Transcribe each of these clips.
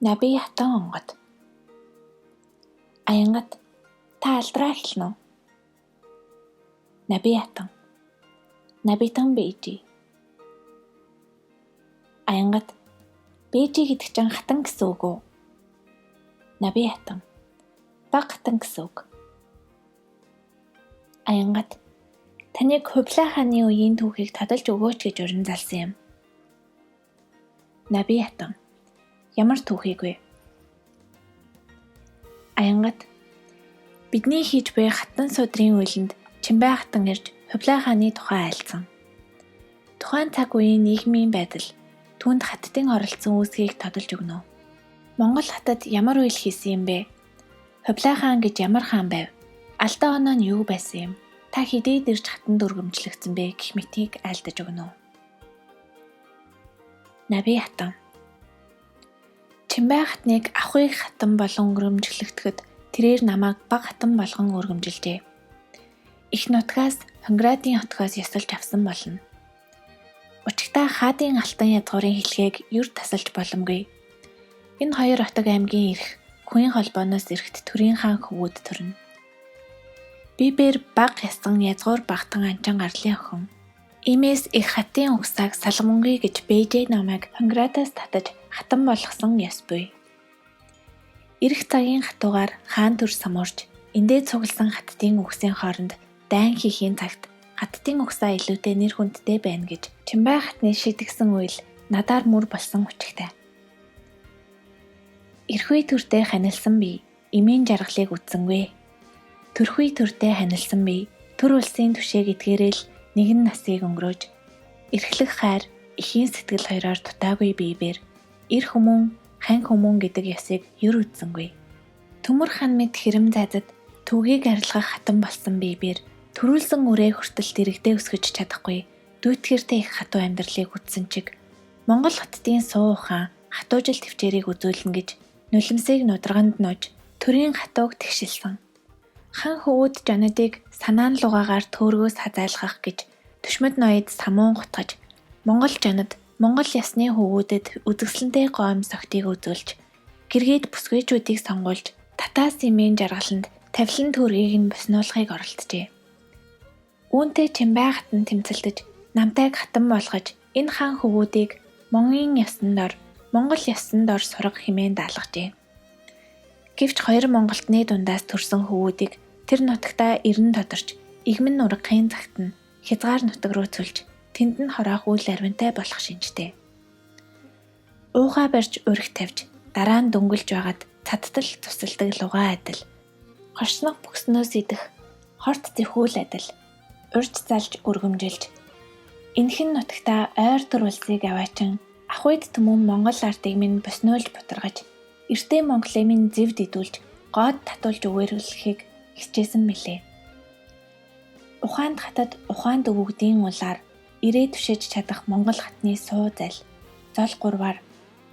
Наби хатан онгод. Аянгат та алдраа хэлнэ үү? Наби хатан. Набитан бийжи. Аянгат бийжи гэдэг чинь хатан гэсэн үг үү? Наби хатан. Баг хатан гэсэн үг. Аянгат таныг Хувлаа хааны үеийн түүхийг тодолж өгөөч гэж уран залсан юм. Наби хатан. Ямар түүхийг вэ? Аянгат бидний хийж буй хатан судрын үйлэнд Чимбай хатан ирж Хувлаа хааны тухай айлцсан. Тухайн цаг үеийн нийгмийн байдал түүнд хаттын оролцсон үүсгийг тодолж өгнө. Монгол хатад ямар үйл хийсэн юм бэ? Хувлаа хаан гэж ямар хаан байв? Алдаа оноо нь юу байсан юм? Та хэдийд ирж хатанд өргөмжлөгдсөн бэ гэх мэтийг айлдаж өгнө. Наби хатан. Чимбай хатныг ахуйг хатан болон өргөмжлөгдөхөд тэрээр намайг баг хатан болгон өргөмжилжээ. Их нутгаас Хонградын хотгоос ёсолж авсан болно. Учигтаа хаадын алтан язгуурын хэлхийг юр тасалж боломгүй. Энэ хоёр хотог аймгийн эрх Хүн холбооноос эрхт төрийн хаан хөвгүүд төрнө. Би бээр баг ясан язгуур багтан анчин гарлын охин. Иймээс их хатын угсааг салгамунгүй гэж Бээжэй намайг Хонградаас татаж хатан болгосон ёс буй. Ирэх цагийн хатуугаар хаан төр самуурч эндээ цугласан хаттын үгсийн хооронд дайн хийхийн цагт хаттын угсаа илүүтэй нэр хүндтэй байна гэж Чимбай хатны шидэгсэн үйл надаар мөр болсон учигтай. Ирхүй төртэй ханилсан би эмийн жаргалыг үтсэнгүй. Төрхүй төртэй ханилсан би төр улсын түшээг эдгээрэл нэгэн насыг өнгөрөөж эрхлэх хайр эхийн сэтгэл хоёроор дутаагүй биебэр эр хүмүүн хань хүмүүн гэдэг ёсыг юр үтсэнгүй. Төмөр хан мэд хэрэм зайзад түүгийг арилгах хатан болсон биебэр төрүүлсэн үрээ хүртэл дэрэгдээ өсгөж чадахгүй дүйтгэртэй их хатуу амьдралыг үтсэн чиг Монгол хотдын суу ухаан хатуужил төвчээрийг үзүүлнэ гэж нулимсыг нудраганд нууж төрийн хатууг тэгшилсэн. Хан хөвүүд жанадыг санаан лугаагаар төөргөөс хазайлгах гэж төшмөд ноёд самуун гутгаж Монгол жанад Монгол ясны хөвүүдэд үзэсгэлэнтэй гоом согтыг үзүүлж гэргээд бүсгүйчүүдийг сонгуулж татаас эмийн жаргаланд тавилан төргийг нь боснуулахыг оролджээ. Үүнтэй Чимбай хатан тэмцэлдэж намтайг хатан болгож энэ хаан хөвүүдийг Монгийн ясанд ор Монгол ясанд ор сурга хэмээн даалгажээ. Гэвч хоёр Монголтны дундаас төрсэн хөвүүдийг тэр нутагтаа эрен тодорч игмэн нургахын цагт нь хязгаар нутаг руу цөлж тэнд нь хороох үйл арвинтай болох шинжтэй. Уухаа барьж өрх тавьж дараа нь дөнгөлж байгаад цадтал тусалдаг лугаа адил. Хорснох бүкснөөс идэх хорт зэхүүл адил. Урьж залж өргөмжилж энэхэн нутагтаа ойр төр улсыг аваачин ахуйд түмэн Монгол ардыг минь боснуулж бутаргаж эртээ Монголыг минь зэвд идүүлж гоод татуулж өгөөрүүлэхийг хичээсэн мэлээ. Ухаанд хатад ухаанд өвөгдийн улаар ирээ түшээж чадах Монгол хатны суу зал зол гурваар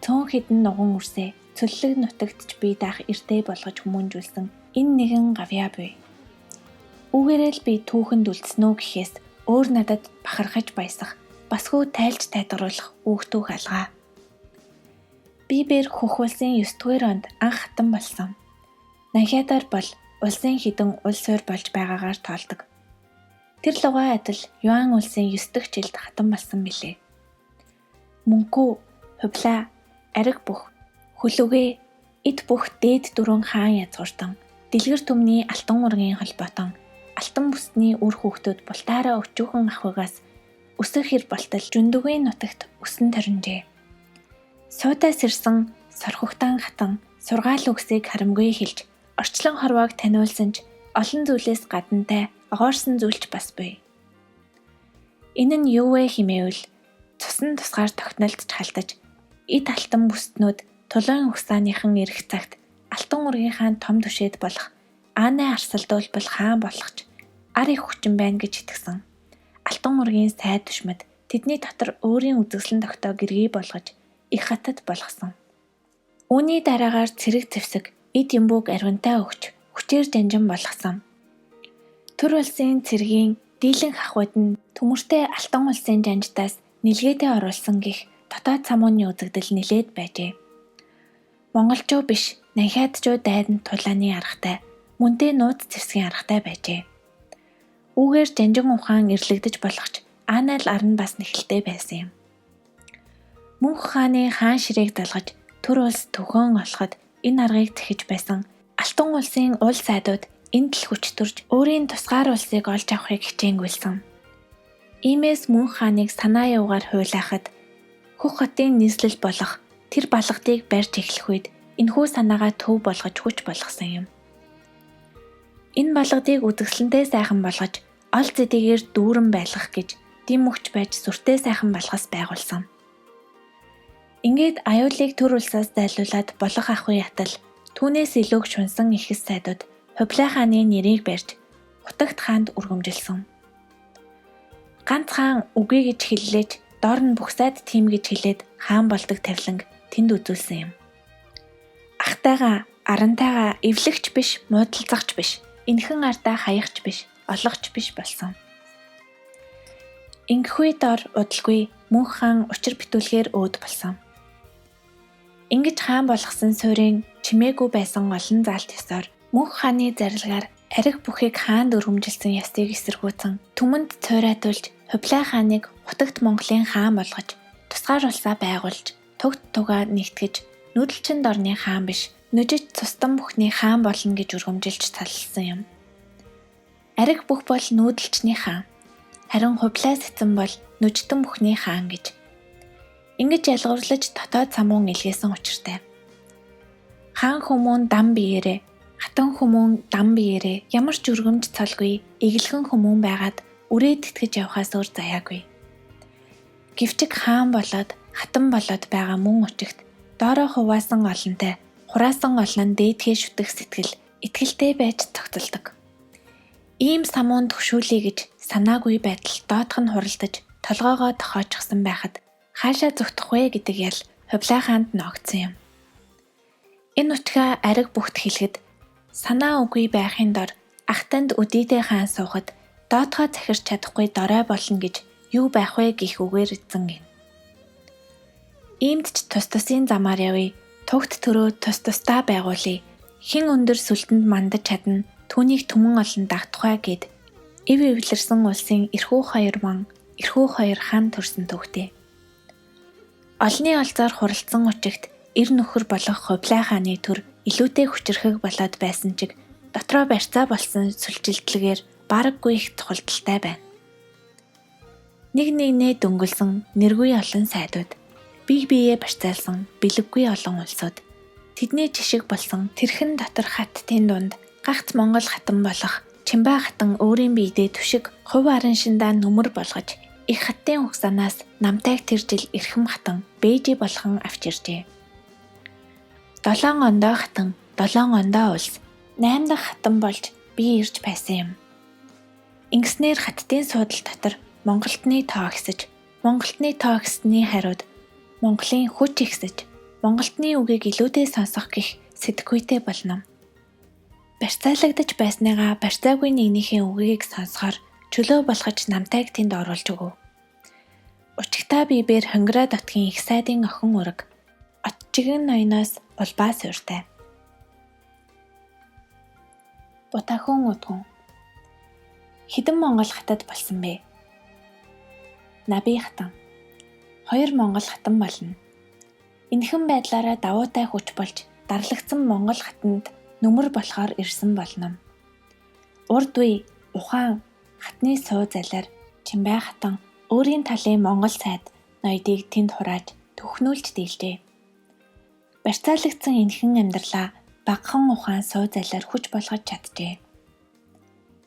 цөөн хідэн нуган үрсээ цөллөг нутагтч бие даах эртээ болгож хүмүүнжүүлсэн энэ нэгэн гавьяа буй. Үүгээрэл би түүхэнд үлдснөө гэхээс өөр надад бахархаж баясах басгүй тайлж тайдгаруулах үүхтүүх алгаа. Би бээр хөх улсын 9-р онд анх хатан болсон. Нахиадаар бол улсын хідэн улс суурь болж байгаагаар тоолдог. Тэр лугаа адил Юан улсын 9 дахь жилд хатан болсон билээ. Мөнхүү, Хувлаа, Ариг бүх, Хөлөгээ, эд бүх дээд дөрвөн хаан язгууртан, дэлгэр түмний алтан ургийн холбоотон, алтан бүсний үр хүүхдүүд бултаараа өчүүхэн ахуйгаас өсөх хэр болтол жүндүгийн нутагт өсөн торнжээ. Суудаас ирсэн сорхогтан хатан сургаал үгсийг харамгүй хэлж орчлон хорвоог таниулсан ч олон зүйлээс гадантай огоорсон зүйлч бас буй. Энэ нь юу вэ хэмээвэл цусан тусгаар тогтнолдож халтаж эд алтан бүстнүүд тулуун угсааныхан ирэх цагт алтан ургийнхаа том түшээд болох аанай арсалдуулбал хаан болгоч ар их хүчин байна гэж итгэсэн. Алтан ургийн сайд түшмэд тэдний дотор өөрийн үзэсгэлэн тогтоо гэргий болгож их хатад болгосон. Үүний дараагаар цэрэг зэвсэг эд юмбуг арвинтай өгч хүчээр жанжин болгосон. Төр улсын цэргийн дийлэнх ахуйд нь төмөртэй алтан улсын жанжтаас нэлгээтэй оруулсан гих дотоод самууны үзэгдэл нилээд байжээ. Монголчуу биш, Нахиадчуу дайданд тулааны аргатай, мөндөө нууц зэвсгийн аргатай байжээ. Үүгээр Жанжин ухаан ирлэгдэж болохч Анайл арн бас нэхэлтэй байсан юм. Мөнх хааны хаан ширээг залгаж төр улс төхөөн олоход энэ аргыг зэхэж байсан Алтан улсын уул сайдууд энд л хүч төрж өөрийн тусгаар улсыг олж авахыг хичээнгүйлсэн. Иймээс мөнх хааныг санаа явгаар хуйлаахад Хөх хотын нийслэл болох тэр балгадыг барьж эхлэх үед энэхүү санаагаа төв болгож хүч болгосон юм. Энэ балгадыг үзэсгэлэнтэй сайхан болгож ол зэдийгээр дүүрэн байлгах гэж дэм мөхч байж сүртэй сайхан балгас байгуулсан. Ингээд аюулыг төр улсаас зайлуулад болох ахуй ятал түүнээс илүү шунсан ихэс сайдууд Хувлай хааны нэрийг барьж Хутагт хаанд өргөмжилсөн. Ганц хаан үгүй гэж хэллээж доор нь бүхсайд тийм гэж хэлээд хаан болдог тавиланг тэнд үзүүлсэн юм. Ахтайгаа, арантайгаа эвлэгч биш, муудалцагч биш, энхэн ардаа хаягч биш, олгоч биш болсон. Ингэхүй дор удалгүй мөнх хаан учир битүүлгээр өөд болсон. Ингэж хаан болгосон суурийн чимээгүй байсан олон заалт ёсоор мөнх хааны зарилгаар ариг бүхийг хаанд өргөмжилсөн ясыг эсэргүүцэн түмэнд цойрайтуулж Хувлай хааныг Хутагт Монголын хаан болгож тусгаар улсаа байгуулж тугт тугаа нэгтгэж нүүдэлчин дорны хаан биш нүжиж цустан бүхний хаан болно гэж өргөмжилж салсан юм. Ариг бүх бол нүүдэлчний хаан. Харин Хувлай сэцэн бол нүжтэн бүхний хаан гэж. Ингэж ялгуурлаж дотоод самуун илгээсэн учиртай. Хаан хүмүүн дам биеэрээ, хатан хүмүүн дам биеэрээ ямар ч өргөмж цолгүй эглхэн хүмүүн байгаад үрээд тэтгэж явхаас өөр заяагүй. Гэвчиг хаан болоод хатан болоод байгаа мөн учигт доороо хуваасан олонтой хураасан олон дээдхээ шүтэх сэтгэл итгэлтэй байж цогцолдог. Ийм самуун төгшүүлье гэж санаагүй байтал доотх нь хуралдаж толгоогоо тохиочихсан байхад хаашаа зүгтэх вэ гэдэг ял Хувлай хаанд ногдсон юм. Энэ утгаа ариг бүхт хэлэхэд санаа үгүй байхын дор ахтанд өдийдээ хаан суухад доотхоо захирч чадахгүй дорой болно гэж юу байх вэ гэх үгээр эзэн гин. Иймд ч тус тусын замаар явъя, тугт төрөө тус тустаа байгуулъя, хэн өндөр сүлдэнд мандаж чадна, түүнийг түмэн олон дагтахай гэд ив эвлэрсэн улсын эрхүү хоёр хаан төрсөн төвхтэй. Олны олзоор хуралдсан учигт эр нөхөр болох Хувлай хааны төр илүүтэй хүчрхэг болоод байсан чиг дотроо барьцаа болсон сүлжилтлэгээр бараггүй их тухалдaltaй байна. Нэг нэгнээ дөнгөлсөн нэргүй олон сайдууд, бие биеэ барьцаалсан бэлэггүй олон улсууд, тэдний жишг болсон тэрхэн дотор хаттын дунд гагц Монгол хатан болох Чимбай хатан өөрийн биедээ түшиг хувь арын шиндаа нүмер болгож их хаттын хугацаанаас намтайг тэр жил эрхэм хатан Бээжи болгон авч иржээ. 7 ондоо хатан, 7 ондоо улс, 8 дахь хатан болж бие ирж байсан юм. Ингэснээр хаттын суудал дотор Монголтны тоо ихсэж, Монголтны тоо ихсний хариуд Монголын хүч ихсэж, Монголтны үгийг илүүтэй сонсох гэх сэтгхүйтэй болно. Барьцаалагдаж байсныгаа барьцаагүй нэгнийхээ үгийг сонсохоор чөлөө болгож намтайг тэнд оруулж өгөв. Учигтаа бибээр хонгироо дотгийн их сайдын охин ураг, отчигэн ноёноос улбаа сууртай. Бутахан удгун. Хэдэн Монгол хатад болсон бэ? Наби хатан. 2 Монгол хатан болно. Энэхэн байдлаараа давуутай хүч болж дарлагдсан Монгол хатанд нүмер болохоор ирсэн болно. Урд үе ухаан хатны суу залаар Чимбай хатан өөрийн талын Монгол сайд ноёдыг тэнд хурааж төхнүүлж дийлжээ. Барьцаалагдсан энэхэн амьдралаа багахан ухаан суу залаар хүч болгож чаджээ.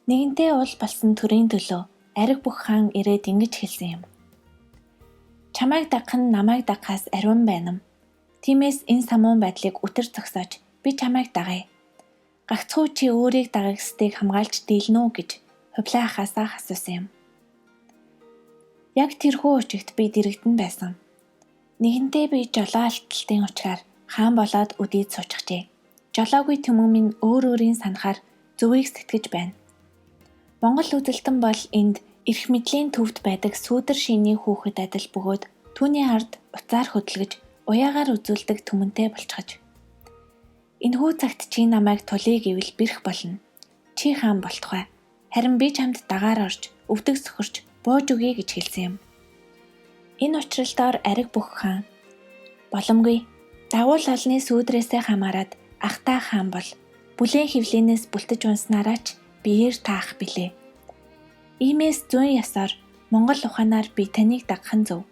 Нэгэнтээ уул болсон төрийн төлөө ариг бүх хаан ирээд ингэж хэлсэн юм. Чамайг дагах нь намайг дагахаас ариун байна. Тиймээс энэ самуун байдлыг үтэр зогсоож би чамайг дагая. Гагцхүү чи өөрийг дагагсдыг хамгаалж дийлнэ үү гэж Хувлай хаасаа асуусан юм. Яг тэрхүү учигт би дэрэгдэн байсан. Нэгэнтээ би жолоо алталтын учраар хаан болоод үдийд суучихжээ. Жолоогүй түмэн минь өөр өөрийн санахаар зөвийг сэтгэж байна. Монгол үзэлтэн бол энд эрх мэдлийн төвд байдаг сүүдэр шиний хүүхэд адил бөгөөд түүний ард уцаар хөдөлгөж уяагаар үзүүлдэг түмэнтэй болчихож Энэхүү цагт чи намайг тулъя гэвэл бэрх болно. Чи хаан болтугай. Харин би чамд дагаар орж, өвдөг сөхөрч, бууж өгье гэж хэлсэн юм. Энэ учралдоор ариг бүх хаан боломгүй. Дагуул олны сүүдрээсээ хамаарад ах та хаан бол бүлээн хөвлөнөөс бүлтэж унснараа ч биеэр таах билээ. Иймээс зүүн ясаар Монгол ухаанаар би таныг дагах нь зөв.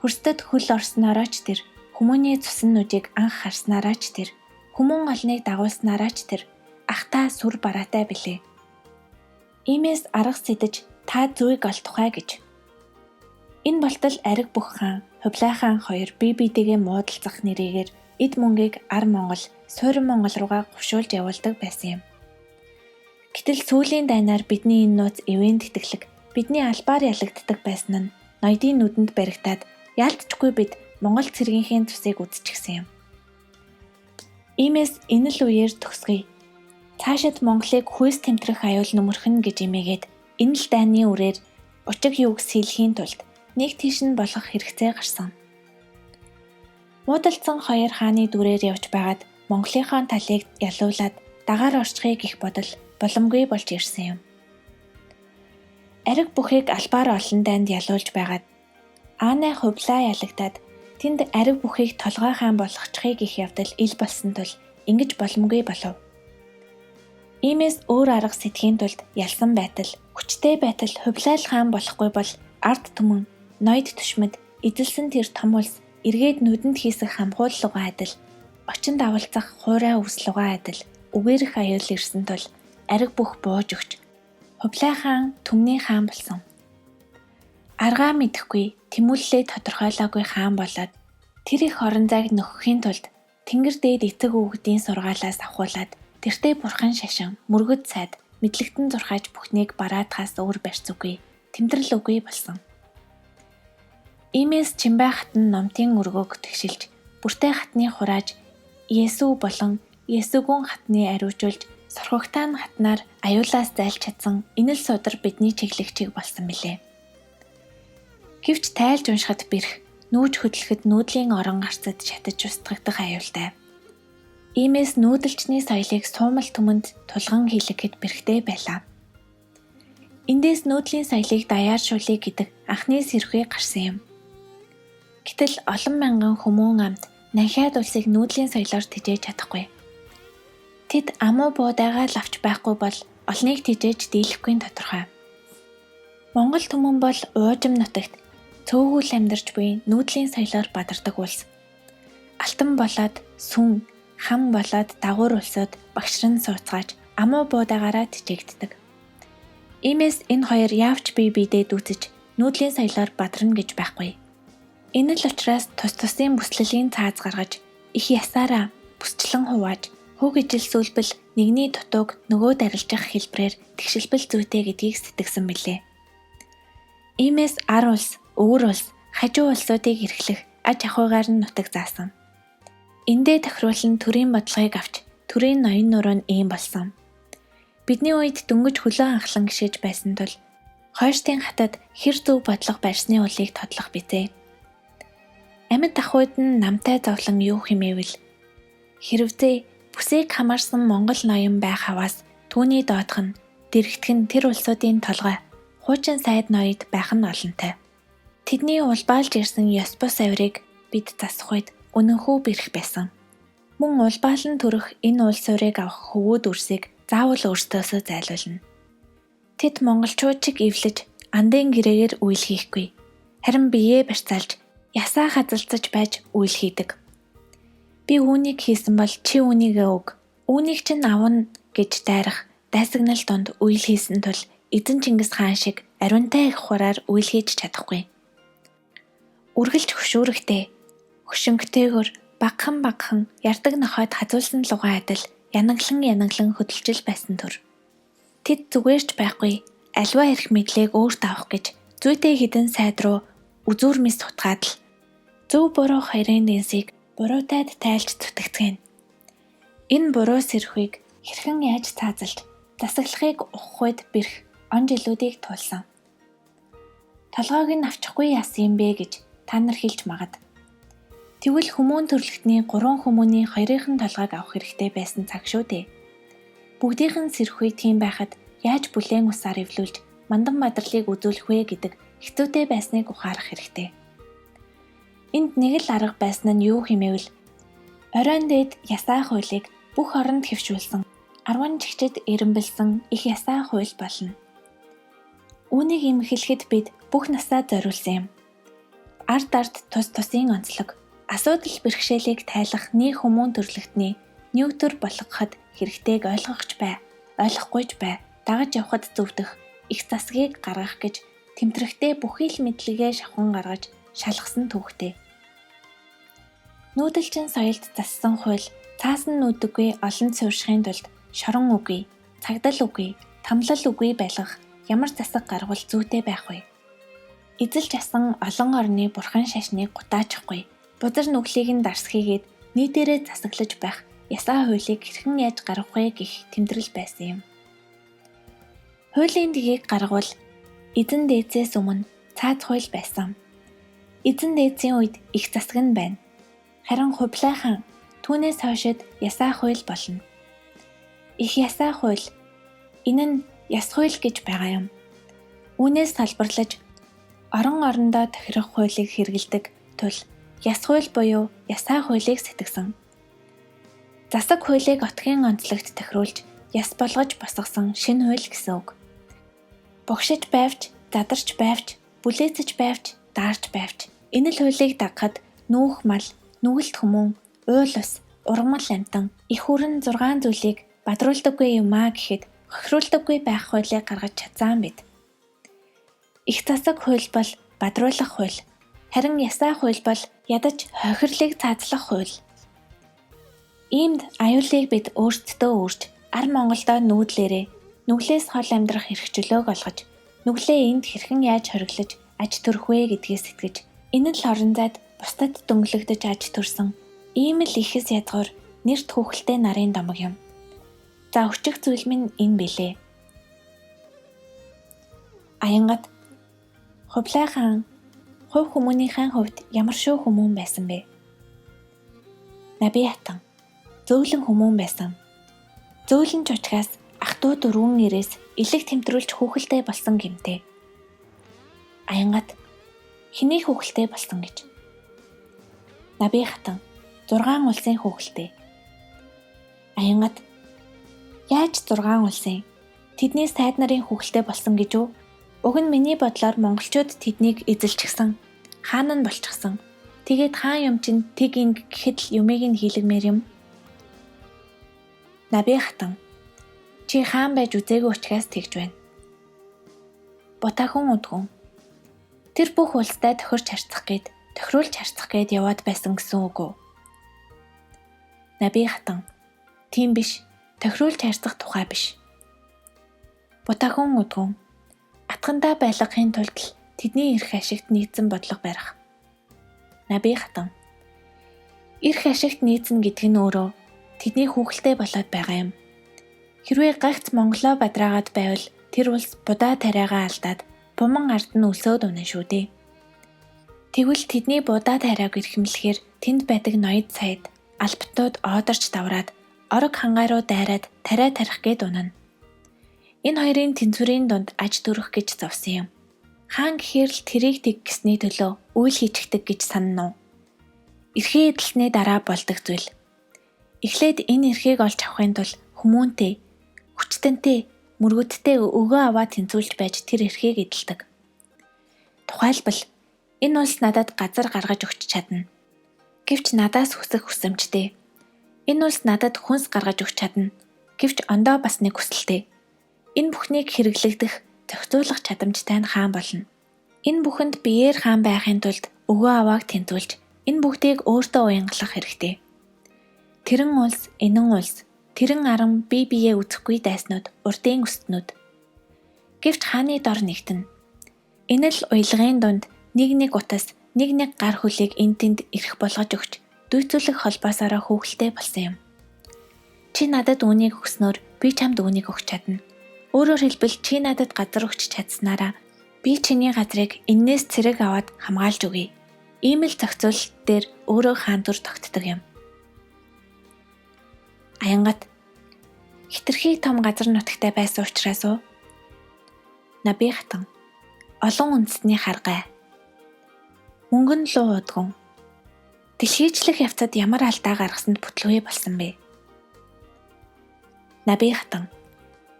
Хөрсдөд хөл орснороо ч тэр, хүмүүний цусан нүдийг анх харснараа ч тэр, хүмүүн олныг дагуулснараа ч тэр ах та сүр бараатай билээ. Иймээс арга сэтэж та зүйг олдохай гэж. Энэ болтол ариг бүх хаан, Хувлай хаан хоёр бие биедээ муудалцах нэрийгээр эд мөнгийг Ар Монгол, Суурин Монгол руугаа гушуулж явуулдаг байсан юм. Гэтэл сүүлийн дайнаар бидний энэ нууц эвэн тэтгэлэг, бидний албаар ялагддаг байсан нь ноёдын нүдэнд баригдаад яалтчгүй бид Монгол цэргийнхээ цусыг үзчихсэн юм. Иймээс энэ л үеэр төгсгөе. Цаашид Монголыг хүйс тэмтрэх аюул нөмөрхөн гэж эмээгээд энэ л дайны үрээр учиг юуг сэлхийн тулд нэг тийш нь болох хэрэгцээ гарсан. Муудалцсан хоёр хааны дүрээр явж байгаад Монголынхон талыг ялуулаад дагаар орчихъя гэх бодол боломгүй болж ирсэн юм. Ариг бүхийг албаар олон дайнд ялуулж байгаад Аанай Хувлай ялагдаад тэнд ариг бүхийг толгой хаан болгочихъя гэх явдал ил болсон тул ингэж боломгүй болов. Иймээс өөр арга сэтгэхийн тулд ялсан байтал, хүчтэй байтал Хувлай хаан болохгүй бол ард түмэн ноёд төшмөд эзэлсэн тэр том улс эргээд нүдэнд хийсэх хамхууллуугаа адил очинд авалцах хуурай үслуугаа адил үгээрэх аюул ирсэн тул ариг бүх бууж өгч Хувлай хаан түмний хаан болсон. Аргаа мэдэхгүй тэмүүллээ тодорхойлоогүй хаан болоод тэр их орон зайг нөхөхийн тулд тэнгэр дээд эцэг хүүхдийн сургаалаас авахуулаад тэртээ бурхан шашин мөргөд сайд мэдлэгтэн зурхааж бүхнийг бараадхаас өөр барьц үгүй тэмдрэл үгүй болсон. Иймээс Чимбай хатан номтын өргөөг тэгшилж бүртээ хатны хурааж Есү болон Есүгүн хатны ариужуулж Сорхогтаан хатнаар аюулаас зайлж чадсан энэ л судар бидний чиглэгчийг болсон билээ. Гэвч тайлж уншихад бэрх нүүж хөдлөхөд нүүдлийн орон гарцад шатаж устгагдах аюултай. Иймээс нүүдэлчний соёлыг суумал түмэнд тулган хийлгэхэд бэрхтэй байлаа. Эндээс нүүдлийн соёлыг даяаршуулъя гэдэг анхны сэрхүү гарсан юм. Гэтэл олон мянган хүмүүн амт нахиад улсыг нүүдлийн соёлоор тэжээж чадахгүй. Тэд амуу буудайгаа л авч байхгүй бол олныг тэжээж дийлэхгүй нь тодорхой. Монгол түмэн бол уужим нутагт цөөхөл амьдарч буй нүүдлийн соёлоор бадардаг улс. Алтан болоод сүн, хам болоод дагуур улсууд багшран сууцгааж амуу буудайгаараа тэжээгддэг. Иймээс энэ хоёр яавч бие биедээ дүүцэж нүүдлийн соёлоор бадарна гэж байхгүй. Энэ л учраас тус тусын бүслэлийн цааз гаргаж их ясаараа бүсчлэн хувааж хүүгijil сүлбэл нэгний дутууг нөгөө дарилжих хэлбрээр тэгшилбэл зүйтэй гэдгийг сэтгэсэн билээ. Иймээс ар улс, өвөр улс, хажуу улсуудыг эрхлэх аж ахуйгаар нь нутаг заасан. Эндээ тохируулан төрийн бодлогыг авч төрийн ноён нуруу нь ийм болсон. Бидний үед дөнгөж хөлөө анхлан гიშэж байсан тул хойштын хатад хэр зөв бодлого барьсны улыг тодлох бизээ. Амьд ахуйд нь намтай зовлон юу хэмээвэл хэрвээ бүсийг хамаарсан Монгол ноён байх хаваас түүний доодох нь дэрэгдэх нь тэр улсуудын толгой хуучин сайд ноёд байх нь олонтой. Тэдний улбаалж ирсэн ёс бус авирыг бид засах үед үнэнхүү бэрх байсан. Мөн улбаалан төрөх энэ улс урыг авах хөвөөд үрсийг заавал өөртөөсөө зайлуулна. Тэд монголчууд чиг эвлэж андын гэрээгээр үйл хийхгүй. Харин биеэ барьцаалж ясаа хазалцаж байж үйл хийдэг. Би үүнийг хийсэн бол чи үүнийгээ өг. Үүнийг чинь авна гэж дайрах дайсагнал донд үйл хийсэн тул эзэн Чингис хаан шиг ариунтай их хураар үйл хийж чадахгүй. Үргэлж хөшүүрэгтэй, хөшөнгөтэйгөр багхан ярдаг нохойд хазуулсан лугаа адил янаглан хөдөлжил байсан түр. Тэд зүгээрч байхгүй альва эрх мэдлээг өөрт авах гэж зүйтэй хідэн сайд руу үзүүр мэс сутгаад л зөв буруу хоёрын дэнсийг буруутайд тайлж зүтгэцгэн. Энэ буруу сэрхүйг хэрхэн яаж цаазалж засаглахыг ухахуйд бэрх он жилүүдийг туулсан. Толгойг нь авчихгүй яасан юм бэ гэж та нар хэлж магад. Тэгвэл хүмүүн төрөлхтний 3 хүмүүний 2-ын толгойг авах хэрэгтэй байсан цаг шүү дээ. Бүгдийнх нь сэрхгүй тийм байхад яаж бүлээн усаар эвлүүлж мандан бадрлыг үзүүлэх вэ гэдэг хэцүүтэй байсныг ухаарах хэрэгтэй. Энд нэг л арга байсан нь юу хэмээвэл оройн дээд ясаа хуулийг бүх оронд хэвшүүлсэн 10 жигчид эренбэлсэн их ясаа хууль болно. Үүнийг эмхэлэхэд бид бүх насаа зориулсан юм. Ард ард тус тусын онцлог, асуудал бэрхшээлийг тайлах нэг хүмүүн төрлөختний ньютер болгоход хэрэгтэйг ойлгохч бай, ойлгохгүйч бай, дагаж явхад зөвдөх их засгийг гаргах гэж тэмтрэгтэй бүхий л мэдлэгээ шавхан гаргаж шалгасан түүхтэй. Нүүдэлчин соёлд зассан хууль цаасан нүүдэггүй олон суурьшихын тулд шорон үгүй, цагдал үгүй, тамлал үгүй байлгах ямар засаг гаргавал зүйтэй байх вэ? Эзэлж асан олон орны бурхан шашныг гутаачихгүй, бузар нүглийг нь дарс хийгээд нийтээрээ засаглаж байх ясаа хуулийг хэрхэн яаж гаргах вэ гэх тэмдэглэл байсан юм. Хуулийн тгийг гаргавал эзэн дээдсээс өмнө цаад хууль байсан. Эзэн дээдсийн үед их засаг нь байна. Харин хувлайхан түүнээс хойшод ясаа хууль болно. Их ясаа хууль энэ нь яс хууль гэж байгаа юм. Үүнээс салбарлаж орон орондоо тохирох хуулийг хэрэгэлдэг тул яс хууль буюу ясаа хуулийг сэтгсэн. Засаг хуулийг отгийн онцлогт тохируулж яс болгож босгосон шинэ хууль гэсэн үг. Богшиж байвч, задарч байвч, бүлээцэж байвч, даарч байвч энэ л хуулийг дагахад нүүх мал, нүгэлт хүмүүн, уул ус, ургамал амтан, их хүрэн 6 зүйлийг бадруулдаггүй юм аа гэхэд хохируулдаггүй байх хуулийг гаргаж чадсан бид. Их засаг хууль бол бадруулах хууль. Харин ясаа хууль бол ядаж хохирлыг цаацлах хууль. Иймд аюулыг бид өөрсдөө үүрч ар Монголдоо нүүдлээрээ нүглээс хол амьдрах эрхчлөөг олгож нүглээ энд хэрхэн яаж хориглож аж төрөх вэ гэдгийг сэтгэж энэ л орон зайд бусдад дөнгөлөгдөж аж төрсөн ийм л ихэс ядгуур нэрт хүүхэлтэй нарын домог юм. За өчиг зүйл минь энэ билээ. Аянгат Хувлай хаан хувь хүмүүнийхэн хувьд ямар шүү хүмүүн байсан бэ? Наби хатан зөөлөн хүмүүн байсан. Зөөлөн ч учраас ах トゥ дөрвөн ирээс элэг тэмдрүүлж хүүхэлтэй болсон гэмтэй. Аянгат хэний хүүхэлтэй болсон гэж. Наби хатан 6 улсын хүүхэлтэй. Аянгат яаж 6 улсын? Тэдний сайд нарын хүүхэлтэй болсон гэж үү? Уг нь миний бодлоор монголчууд тэднийг эзэлчихсэн. Хаан нь болчихсон. Тэгээд хаан юм чинь тэг инг гэхэд л юмыг нь хийлгмээр юм. Наби хатан чи хаан байж үзээгүй учраас тэгж байна. Ботахон үдгүн. Тэр бүх улстай тохируулж харцах гээд яваад байсан гэсэн үг үү? Наби хатан тийм биш. Тохируулж харцах тухай биш. Ботахон үдгүн. Атгандаа байлгахын тулд л тэдний эрх ашигт нийцэн бодлого барих. Наби хатан эрх ашигт нийцэн гэдэг нь өөрөө тэдний хүүхэлтэй болоод байгаа юм. Хэрвээ гагц Монголоо бадраагаад байвал тэр улс будаа тариагаа алдаад буман ард нь өлсөөд унаа шүү дээ. Тэгвэл тэдний будаа тариаг эрхэмлэхээр тэнд байдаг ноёд сайд албатууд оодорч давраад орог хангааруу дайраад тариа тарих гээд унана. Энэ хоёрын тэнцвэрийн дунд аж төрөх гэж зовсон юм. Хаан гэхээр л тэрийг тэг гэсний төлөө үйл хийчихдэг гэж санана уу? Эрхээ эдэлсний дараа болдог зүйл. Эхлээд энэ эрхийг олж авахын тулд хүмүүнтэй, хүчтэнтэй, мөргөдтэй өгөө аваа тэнцвүүлж байж тэр эрхийг эдэлдэг. Тухайлбал энэ улс надад газар гаргаж өгч чадна. Гэвч надаас хүсэх хүсэмжтэй. Энэ улс надад хүнс гаргаж өгч чадна. Гэвч ондоо бас нэг хүсэлтэй. Энэ бүхнийг хэрэглэгдэх, зохицуулах чадамжтай нь хаан болно. Энэ бүхэнд биеэр хаан байхын тулд өгөө авааг тэнцвүүлж, энэ бүгдийг өөртөө уянгалах хэрэгтэй. Тэрэн улс, энэн улс, тэрэн аран бие биеэ үзэхгүй дайснууд, урдын өстнүүд. Гэвч хааны дор нэгтэн. Энэ л уялгын дунд нэг утас, нэг гар хөлийг энд тэнд эрх болгож өгч, дүйцүүлэх холбоосоороо хүүхэлтэй болсон юм. Чи надад үүнийг өгснөөр би чамд үүнийг өгч чадна. Өөрөөр хэлбэл чи надад газар өгч чадсанараа би чиний газрыг эннээс цэрэг аваад хамгаалж өгье. Ийм л зохицуулалт дээр өөрөө хаан дүр тогтдог юм. Аянгат хитрхи том газар нутагтай байсан учраас уу? Наби хатан олон үндэстний харгай. Мөнгөн луу удгун. Дэлхийчлэх явцад ямар алдаа гаргасанд бүтлгүй болсон бэ? Наби хатан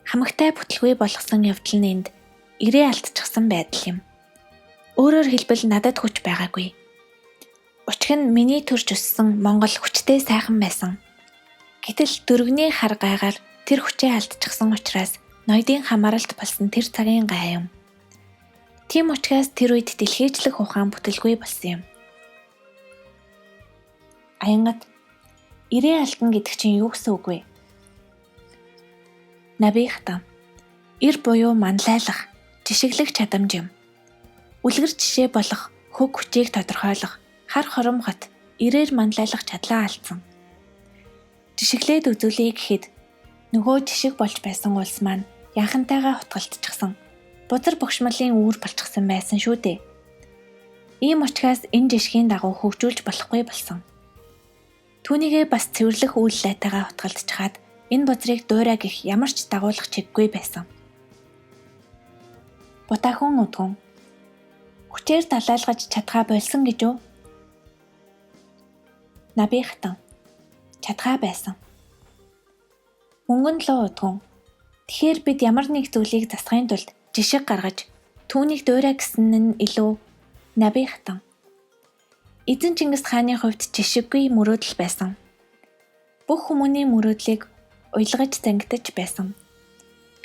хамагтай бүтлгүй болгосон явдал нь энд ирээ алдчихсан байдал юм. Өөрөөр хэлбэл надад хүч байгаагүй. Учир нь миний төрж өссөн Монгол хүчтэй сайхан байсан. Гэтэл дөрөвний харгайгаар тэр хүчээ алдчихсан учраас ноёдын хамааралт болсон тэр цагийн гай юм. Тийм учраас тэр үед дэлхийчлэх ухаан бүтэлгүй болсон юм. Аянгат ирээ алдна гэдэг чинь юу гэсэн үг вэ? Наби хатан ир буюу манлайлах, жишиглэх чадамж юм. Үлгэр жишээ болох хөг хүчийг тодорхойлох, хар хоромхот ирээр манлайлах чадлаа алдсан. Жишиглээд үзүүлэе гэхэд нөгөө жишиг болж байсан улс маань янхантайгаа хутгалтчихсан. Бузар богшмолын үүр болчихсон байсан шүү дээ. Ийм учраас энэ жишгийн дагуу хөгжүүлж болохгүй болсон. Түүнийгээ бас цэвэрлэх үйл лайтайгаа хутгалтчихад энэ бузрыг дуурай гэх ямар ч дагуулах чиггүй байсан. Бутаахан удгун хүчээр далайлгаж чадхаа болсон гэж үү? Наби хатан чадхаа байсан. Мөнгөн луу удгун. Тэгэхээр бид ямар нэг зүйлийг засахын тулд жишг гаргаж түүнийг дуурай гэсэн нь илүү. Наби хатан Эзэн Чингис хааны хувьд жишггүй мөрөөдөл байсан. Бүх хүмүүний мөрөөдлийг уйлгаж зангидаж байсан.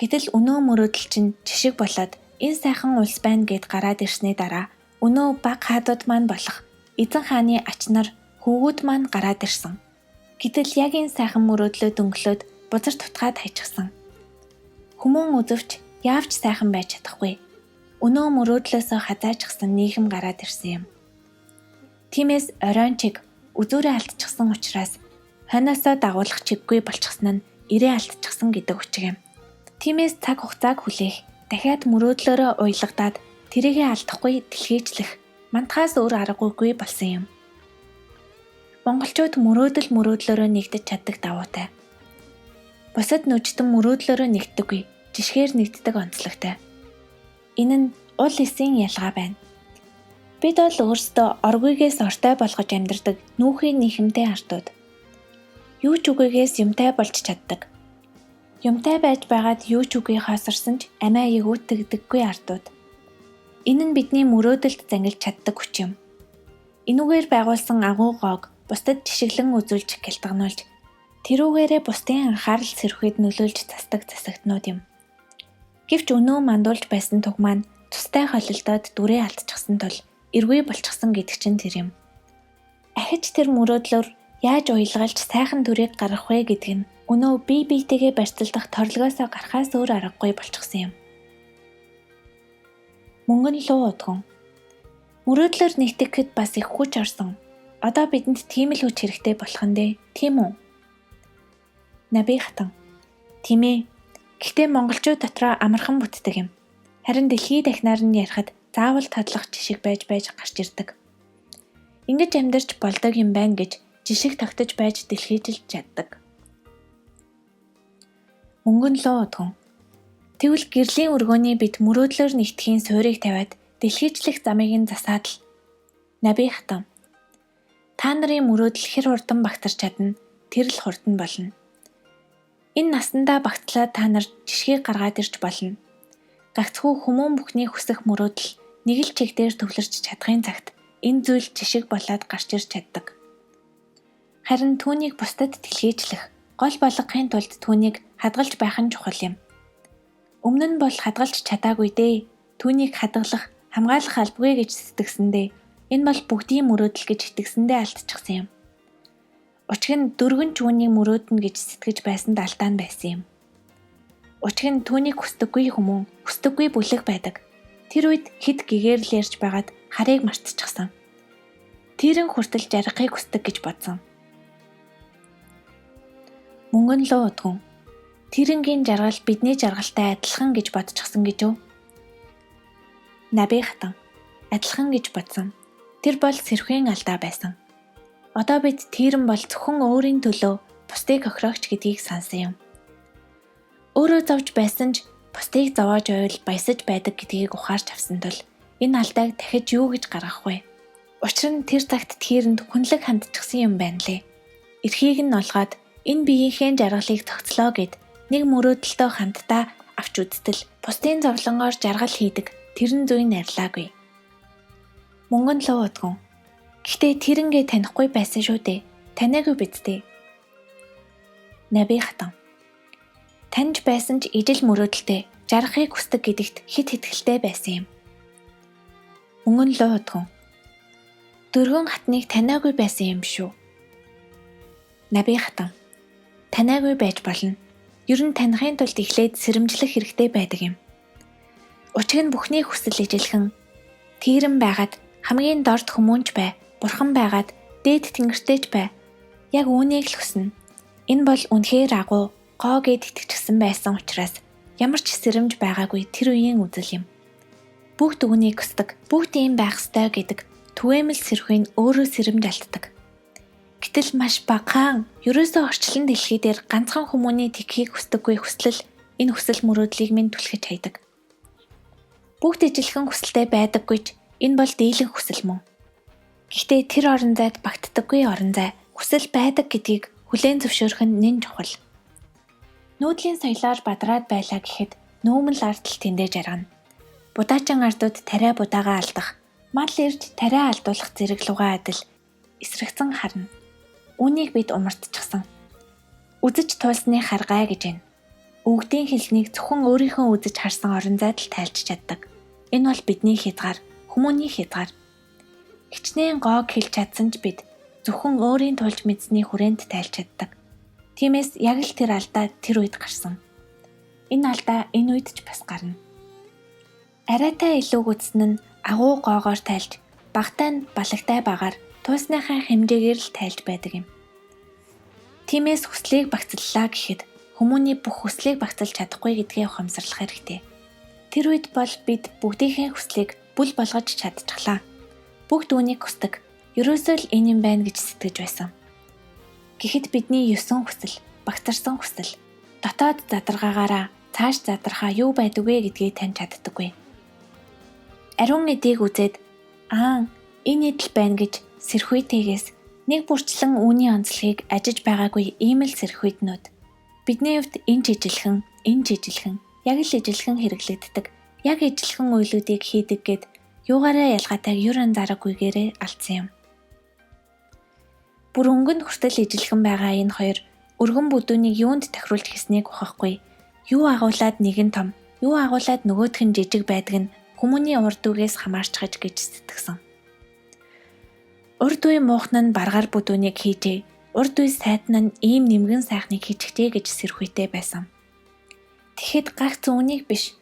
Гэтэл өнөө мөрөөдөл чинь жишг болоод энэ сайхан улс байна гэд гараад ирсний дараа өнөө баг хаадууд маань болох эзэн хааны ачнаар хүүгүүд маань гараад ирсэн. Гэтэл яг энэ сайхан мөрөөдлөө дөнгөлөөд бузар тутгаад хайчихсан. Хүмүүн үзвч яавч сайхан байж чадахгүй. Өнөө мөрөөдлөөсөө хазаажчихсан нийгэм гараад ирсэн юм. Тиймээс оройн чиг үзүүрээ алдчихсан учраас хойноосоо дагуулах чиггүй болчихсон нь ирээ алдчихсан гэдэг үгч юм. Тиймээс цаг хугацааг хүлээх, дахиад мөрөөдлөөрөө уйлгадаад тэрийгээ алдахгүй дэлхийжлэх мантахаас өөр аргагүй болсон юм. Монголчууд мөрөөдлөөрөө нэгдэж чаддаг давуутай. Бусад нүжтэн мөрөөдлөөрөө нэгддэггүй, жишгээр нэгддэг онцлогтой. Энэ нь ул эсийн ялгаа байна. Бид бол өөрсдөө оргүйгээс ортой болгож амьдардаг нүүхийн нийгэмтэй ардууд. Юу ч үгүйгээс юмтай болж чаддаг. Юмтай байж байгаад юу ч үгүй хаосарсан ч амиа ягуутдаггүй ардууд. Энэ нь бидний мөрөөдөлд зангилж чаддаг хүч юм. Энүүгээр байгуулсан агуу гоог бусдад жишглэн үзүүлж гялтгануулж тэрүүгээрээ бусдын анхаарал сэрхийд нөлөөлж засдаг засагтнууд юм. Гэвч өнөө мандуулж байсан туг маань тустай холилдоод дүрээ алдчихсан тул эргүй болчихсон гэдэг чинь тэр юм. Ахиж тэр мөрөөдлөөр яаж уйлгалж сайхан дүрийг гаргах вэ гэдэг нь өнөө бие биетэйгээ барьцалдах торлогоосоо гарахаас өөр аргагүй болчихсон юм. Мөнгөн луу удгун. Мөрөөдлөөр нэгтгэхэд бас их хүч орсон. Одоо бидэнд тийм л хүч хэрэгтэй болох нь дээ, тийм үү? Наби хатан. Тийм ээ. Гэхдээ монголчууд дотроо амархан бүтдэг юм. Харин дэлхий дахнаар нь ярихад заавал тодлох жишг байж гарч ирдэг. Ингэж амьдарч болдог юм байна гэж жишг тогтож байж дэлхийжилж чаддаг. Мөнгөн луу удгун. Тэгвэл гэрлийн өргөөний бид мөрөөдлөөр нэгтгэхийн суурийг тавиад дэлхийчлэх замыг нь засаад л. Наби хатан. Та нарын мөрөөдөл хэр хурдан багтарч чадна, тэр л хурдан болно. Энэ насандаа багтлаад та нар жишгийг гаргаад ирж болно. Гагцхүү хүмүүн бүхний хүсэх мөрөөдөл нэг л чиг дээр төвлөрч чадахын цагт энэ зүйл жишг болоод гарч ирж чаддаг. Харин түүнийг бусдад дэлхийжлэх, гол болгохын тулд түүнийг хадгалж байх нь чухал юм. Өмнө нь бол хадгалж чадаагүй дээ. Түүнийг хадгалах, хамгаалах албагүй гэж сэтгэсэндээ энэ бол бүгдийн мөрөөдөл гэж итгэсэндээ алдчихсан юм. Учир нь дөрвөн түүнийг мөрөөднө гэж сэтгэж байсанд алдаа нь байсан юм. Учир нь түүнийг хүсдэггүй хүмүүн, хүсдэггүй бүлэг байдаг. Тэр үед хэд гэгээр л ярьж байгаад харыг мартчихсан. Тэрэн хүртэл жаргахыг хүсдэг гэж бодсон. Мөнгөн луу удгун. Тэрэнгийн жаргал бидний жаргалтай адилхан гэж бодчихсон гэж үү? Наби хатан. Адилхан гэж бодсон. Тэр бол сэрхүүн алдаа байсан. Одоо бид тийрэн бол зөвхөн өөрийн төлөө бусдыг хохирогч гэдгийг сансан юм. Өөрөө зовж байсан ч бусдыг зовоож байвал баясаж байдаг гэдгийг ухаарч авсан тул энэ алдааг дахиж юу гэж гаргах вэ? Учир нь тэр цагт тийрэнд хүнлэг хандчихсан юм байна лээ. Эрхийг нь олгоод энэ биеийнхээ жаргалыг цогцлоо гэд нэг мөрөөдөлтөө хамтдаа авч үзтэл бусдын зовлонгоор жаргал хийдэг тэрэн зүйн арилаагүй. Мөнгөн луу удгун. Гэхдээ тэрнгээ танихгүй байсан шүү дээ. Таниагүй биз дээ. Наби хатан. Таньж байсан ч ижил мөрөөдөлтэй жаргахыг хүсдэг гэдэгт хит хэтгэлтэй байсан юм. Мөнгөн луу удгун. Дөрвөн хатныг таниагүй байсан юм шүү. Наби хатан. Таниагүй байж болно. Ер нь таныхын тулд эхлээд сэрэмжлэх хэрэгтэй байдаг юм. Учиг нь бүхний хүсэл ижилхэн тийрэн байгаад хамгийн дорд хүмүүнч бай, бурхан байгаад дээд тэнгэртэйч бай. Яг үүнийг л хүснэ. Энэ бол үнэхээр агуу, гоо гэд итгэжсэн байсан учраас ямар ч сэрэмж байгаагүй тэр үеийн үзэл юм. Бүгд үүнийг хүсдэг, бүгд ийм байх ёстой гэдэг түгээмэл сэрхүүн өөрөө сэрэмж алддаг. Гэтэл маш багахан, ерөөсөө орчлон дэлхий дээр ганцхан хүмүүний тэгхийг хүсдэггүй хүслэл энэ хүсэл мөрөөдлийг минь түлхэж хайдаг. Бүгд ижилхэн хүсэлтэй байдаггүй ч энэ бол дийлэн хүсэл мөн. Гэхдээ тэр орон зайд багтдаггүй орон зай, хүсэл байдаг гэдгийг хүлээн зөвшөөрөх нь нэн чухал. Нүүдлийн соёлоор бадраад байлаа гэхэд нүүмэл ардл тэндээ жаргана. Будаачин ардууд тариа будаагаа алдах, мал ирж тариа алдуулах зэрэг лугаа адил эсрэгцэн харна. Үүнийг бид умартчихсан. Үзэж туулсны харгай гэж байна. Өгдийн хэлнийг зөвхөн өөрийнхөө үзэж харсан орон зайд л тайлж чаддаг. Энэ бол бидний хязгаар, хүмүүний хязгаар. Хичнээн гоог хэлж чадсан ч бид зөвхөн өөрийн тулж мэдсэний хүрээнд тайлж чаддаг. Тиймээс яг л тэр алдаа тэр үед гарсан. Энэ алдаа энэ үед ч бас гарна. Арайтай илүү гүцсэн нь агуу гоогоор тайлж, багтай нь балагтай багаар туусныхаа хэмжээгээр л тайлж байдаг юм. Тиймээс хүслийг багцлалаа гэхэд хүмүүний бүх хүслийг багцлж чадахгүй гэдгээ ухамсарлах хэрэгтэй. Тэр үед бол бид бүгдийнхээ хүслийг бүл болгож чадчихлаа. Бүгд үүнийг хүсдэг. Ерөөсөө л энэ юм байна гэж сэтгэж байсан. Гэхдээ бидний 9 хүсэл, багтарсан хүсэл, дотоод задаргаагаараа цааш задрахаа юу байдаг вэ гэдгийг таньж чаддаггүй. Ариун эдийг үзээд энэ эдл байна гэж сэрхүүйтээс нэг бүрчлэн үүний онцлогийг ажиж байгаагүй ийм л сэрхүүйтнүүд. Бидний хувьд энэ жижилхэн, яг л ижилхэн хэрэглэгддэг, яг ижилхэн үйлүүдийг хийдэг гэд юугаараа ялгаатай юр анзаарахгүйгээрээ алдсан юм. Бүр өнгөнд хүртэл ижилхэн байгаа энэ хоёр өргөн бүдүүнийг юунд тохируулж хийснийг ухахгүй. Юу агуулад нэг нь том, юу агуулад нөгөөх нь жижиг байдаг нь хүмүүний урд үгээс хамаарчгаж гэж сэтгэсэн. Урд үе муухан нь баргаар бүдүүнийг хийжээ. Урд үе сайдна нь ийм нэмгэн сайхныг хийчихжээ гэж сэрхүүтэй байсан. Тэгэхэд гагц үүнийг биш,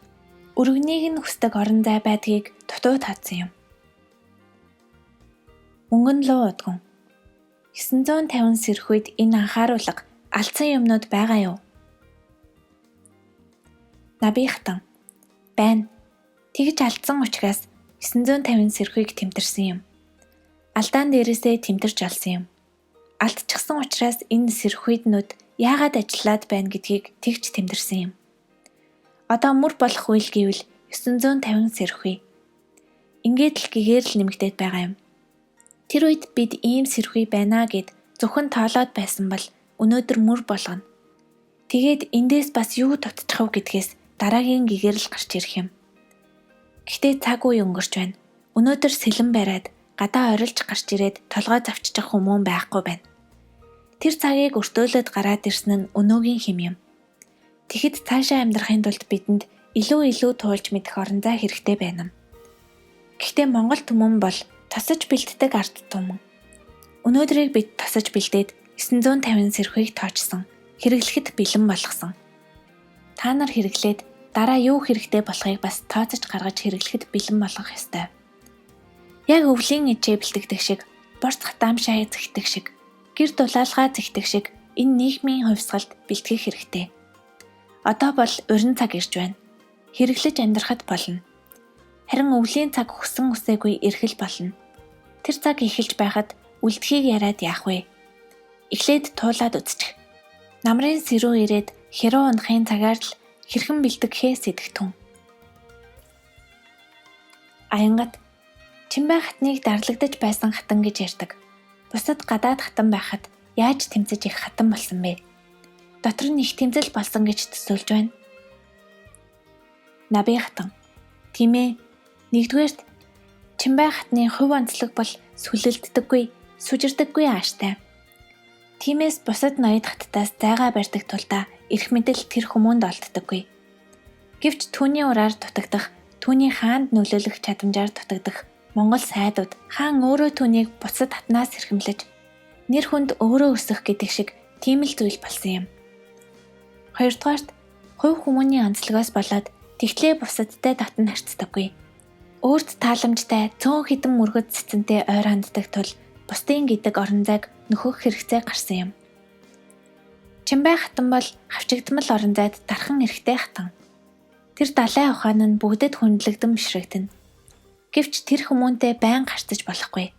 өргөнийг нь хүсдэг орон зай байдгийг дутуу таадсан юм. Мөнгөн луу удгун. 950 сэрхүйд энэ анхааруулга алдсан юмнууд байгаа юу? Наби хатан. Байна. Тэгж алдсан учраас 950 сэрхүйг тэмтэрсэн юм. Алдаан дээрээсээ тэмтэрч олсон юм. Алдчихсан учраас энэ сэрхүйднүүд яагаад ажиллаад байна гэдгийг тэгж тэмтэрсэн юм. Одоо мөр болох үйл гэвэл 950 сэрхүй. Ингээд л гэгээр л нэмэгдээд байгаа юм. Тэр үед бид ийм сэрхүй байна гэд зөвхөн тоолоод байсан бол өнөөдөр мөр болгоно. Тэгээд эндээс бас юу дутчих вэ гэдгээс дараагийн гэгээр л гарч ирэх юм. Гэхдээ цаг үе өнгөрч байна. Өнөөдөр сэлэн бариад гадаа орилж гарч ирээд толгой завччих хүмүүн байхгүй байна. Тэр цагийг өртөөлөд гараад ирсэн нь өнөөгийн хэм юм. Тэгэхэд цаашаа амьдрахын тулд бидэнд илүү туулж мэдэх орон зай хэрэгтэй байна. Гэхдээ Монгол түмэн бол тосож бэлддэг ард түмэн. Өнөөдрийг бид тосож бэлдээд 950 сэрхүйг тоочсон, хэрэглэхэд бэлэн болгосон. Та нар хэрэглээд дараа юу хэрэгтэй болохыг бас тооцож гаргаж хэрэглэхэд бэлэн болгох ёстой. Яг өвлийн ижээ бэлтгэдэг шиг, борц хатаамшаа зэгтдэг шиг, гэр дулаалгаа зэгтдэг шиг энэ нийгмийн хувьсгалд бэлтгэх хэрэгтэй. Одоо бол урин цаг ирж байна. Хэрэглэж амьдрахад болно. Харин өвлийн цаг хүсэн үсээгүй эргэл болно. Тэр цаг эхэлж байхад үлдхийг яриад яах вэ? Эхлээд туулаад үзчих. Намрын сэрүү ирээд хэрүү унахын цагаар л хэрхэн бэлтгэхээ сэтгэтэн. Аянгат Чимбай хатныг дарлагдаж байсан хатан гэж ярьдаг. Бусад гадаад хатан байхад яаж тэмцэж их хатан болсон бэ? Дотор нь их тэмцэл болсон гэж төсөөлж байна. Наби хатан. Тийм ээ. Нэгдүгээрт Чимбай хатны хувь онцлог бол сүлэлддэггүй, сүжирдэггүй ааштай. Тиймээс бусад ноёд хаттаас зайгаа барьдаг тулдаа эрх мэдэл тэр хүмүүнд олддоггүй. Гэвч түүний ураар дутагдах, түүний хаанд нөлөөлөх чадамжаар дутагдах Монгол сайдууд хаан өөрөө түүнийг бусад хатнаас эрхэмлэж нэр хүнд өөрөө өсөх гэдэг шиг тийм л зүйл болсон юм. Хоёрдугаарт хувь хүмүүний онцлогоос болоод тэгтлээ бусадтай татан харцдаггүй. Өөрт тааламжтай цөөн хідэн мөргөд цэцэнтэй ойр ханддаг тул бусдын гэдэг орон зайг нөхөх хэрэгцээ гарсан юм. Чимбай хатан бол хавчигдмал орон зайд дархан эрэхтэй хатан. Тэр далай ухаан нь бүгдэд хүндлэгдэн бишрэгдэнэ. Гэвч тэр хүмүүнтэй байн гарцаж болохгүй.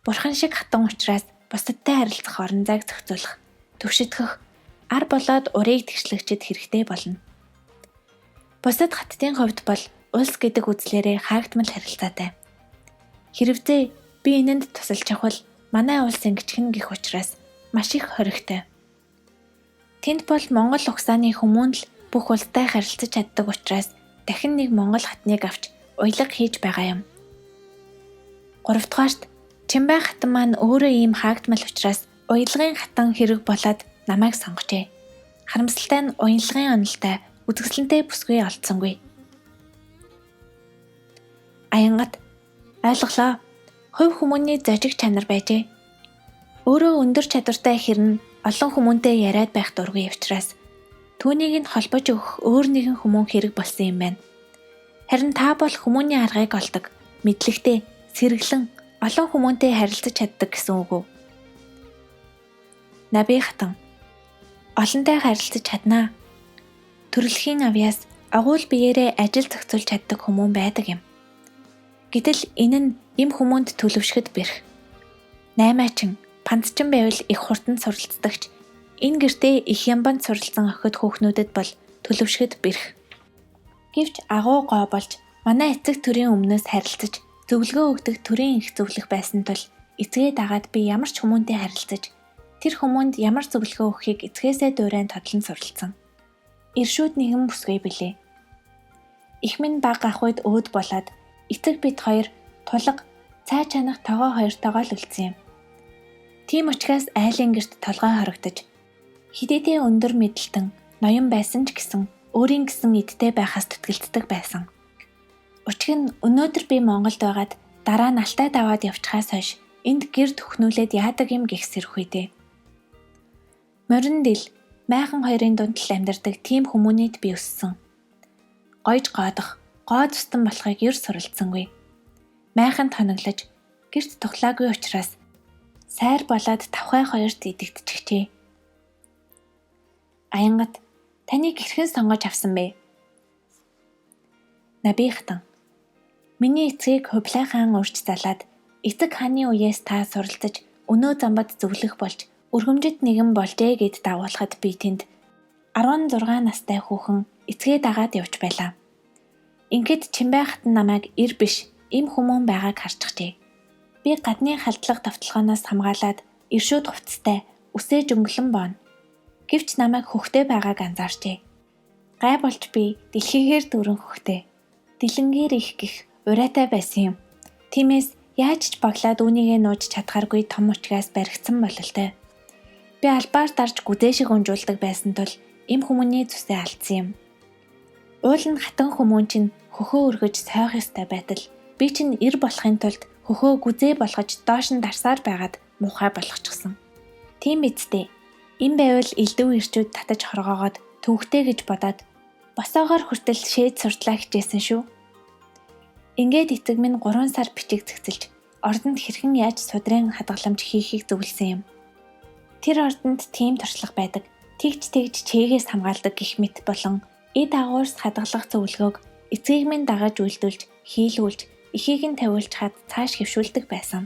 Бурхан шиг хатан учраас бусадтай харилцах орон зайг зохицуулах, төвшөдгөх, ар болоод урыг тэгшлэгчэд хэрэгтэй болно. Бусад хаттын хувьд бол улс гэдэг үзлээрээ хаагдмал харилцаатай. Хэрвээ би энэнд тусалж авах манай улс ингэчхэн гэх учраас маш их хоригтой. Тэнд бол Монгол угсааны хүмүүн л бүх улстай харилцаж чаддаг учраас дахин нэг Монгол хатныг авч уялга хийж байгаа юм. Гуравдугаарт Чимбай хатан маань өөрөө ийм хаагдмал учраас уялгын хатан хэрэг болоод намайг сонгожээ. Харамсалтай нь уялгын онолтой үзэсгэлэнтэй бүсгүй олдсонгүй. Аянгат ойлголоо. Хувь хүмүүний зожиг чанар байжээ. Өөрөө өндөр чадвартай хэрнэ олон хүмүүнтэй яриад байх дургүй учраас түүнийг нь холбож өгөх өөр нэгэн хүмүүн хэрэг болсон юм байна. Харин та бол хүмүүний аргыг олдог, мэдлэгтэй, сэргэлэн олон хүмүүнтэй харилцаж чаддаг гэсэн үг үү? Наби хатан. Олонтой харилцаж чаднаа. Төрөлхийн авьяас агуул биеэрээ ажил зохицуулж чаддаг хүмүүн байдаг юм. Гэтэл энэ нь им хүмүүнд төлөвшөхөд бэрх. Наймаачин, пандчин байвал их хурдан суралцдагч. Энэ гэртээ их ямбанд суралцсан охид хүүхнүүдэд бол төлөвшөхөд бэрх. Гэвч агуу гоо болж манай эцэг төрийн өмнөөс харилцаж зөвлөгөө өгдөг төрийн их зөвлөх байсан тул эцгээ дагаад би ямар ч хүмүүнтэй харилцаж тэр хүмүүнд ямар зөвлөгөө өгөхийг эцгээсээ дуурайн тодлон суралцсан. Иршүүд нэгэн бүсгүй билээ. Их минь баг ахуйд өөд болоод эцэг бит хоёр тулга цай чанах тогоо хоёртойгоо л үлдсэн юм. Тийм учраас айлын гэрт толгой хорогдож хидээдээ өндөр мэдлэлтэн ноён байсан ч гэсэн өөрийн гэсэн эдтэй байхаас түтгэлддэг байсан. Учир нь өнөөдөр би Монголд байгаад дараа нь алтай даваад явчихаас хойш энд гэр төхнүүлээд яадаг юм гэх сэрх үедээ. Морин дил майхан хоёрын дунд л амьдардаг тийм хүмүүнийд би өссөн. Гойж гоодох, гоо тустан болохыг ер суралцсангүй. Майханд хоноглож гэрт тухлаагүй учраас сайр болоод тавхай хоёрт идэгдчихжээ. Аянгат таныг хэрхэн сонгож авсан бэ? Наби хатан. Миний эцгийг Хувлай хаан урьж залаад эцэг хааны үеэс та суралцаж өнөө замбад зөвлөх болж өргөмжит нэгэн болжээ гэд дагуулхад би тэнд 16 настай хүүхэн эцгээ дагаад явж байлаа. Ингээд Чимбай хатан намайг ир биш им хүмүүн байгааг харчихжээ. Би гадны халдлага давталгаанаас хамгаалаад иршүүд хувцастай үсээ жөнгөлөн бооно. Гэвч намайг хөхтэй байгааг анзаарчээ. Гай болж би дэлхийгээр дүүрэн хөхтэй. Дэлэнгээр их гих урайтай байсан юм. Тиймээс яаж ч баглаад үүнийгээ нууж чадхааргүй том учраас баригдсан бололтой. Би албаар дарж гүзээ шиг унжуулдаг байсан тул им хүмүүний зүсээ алдсан юм. Уул нь хатан хүмүүн чинь хөхөө өргөж сойх ёстой байтал би чинь ир болохын тулд хөхөө гүзээ болгож доош нь дарсаар байгаад муухай болгочихсон. Тийм бидтэй. Им байвал элдв ирчүүд татаж хоргоогоод төвхтэй гэж бодоод босоогоор хүртэл шээд суртлаа хичээсэн шүү. Ингээд эцэг минь 3 сар бичиг цэгцэлж ордонд хэрхэн яаж судрын хадгаламж хийхийг зөвлөсөн юм. Тэр ордонд тийм туршлага байдаг. Тэгж чээгээс хамгаалдаг гэх мэт болон эд агуурс хадгалах зөвлөгөөг эцгийг минь дагаж үйлдүүлж, хийлгүүлж, эхийг нь тавиулж хаад цааш хэвшүүлдэг байсан.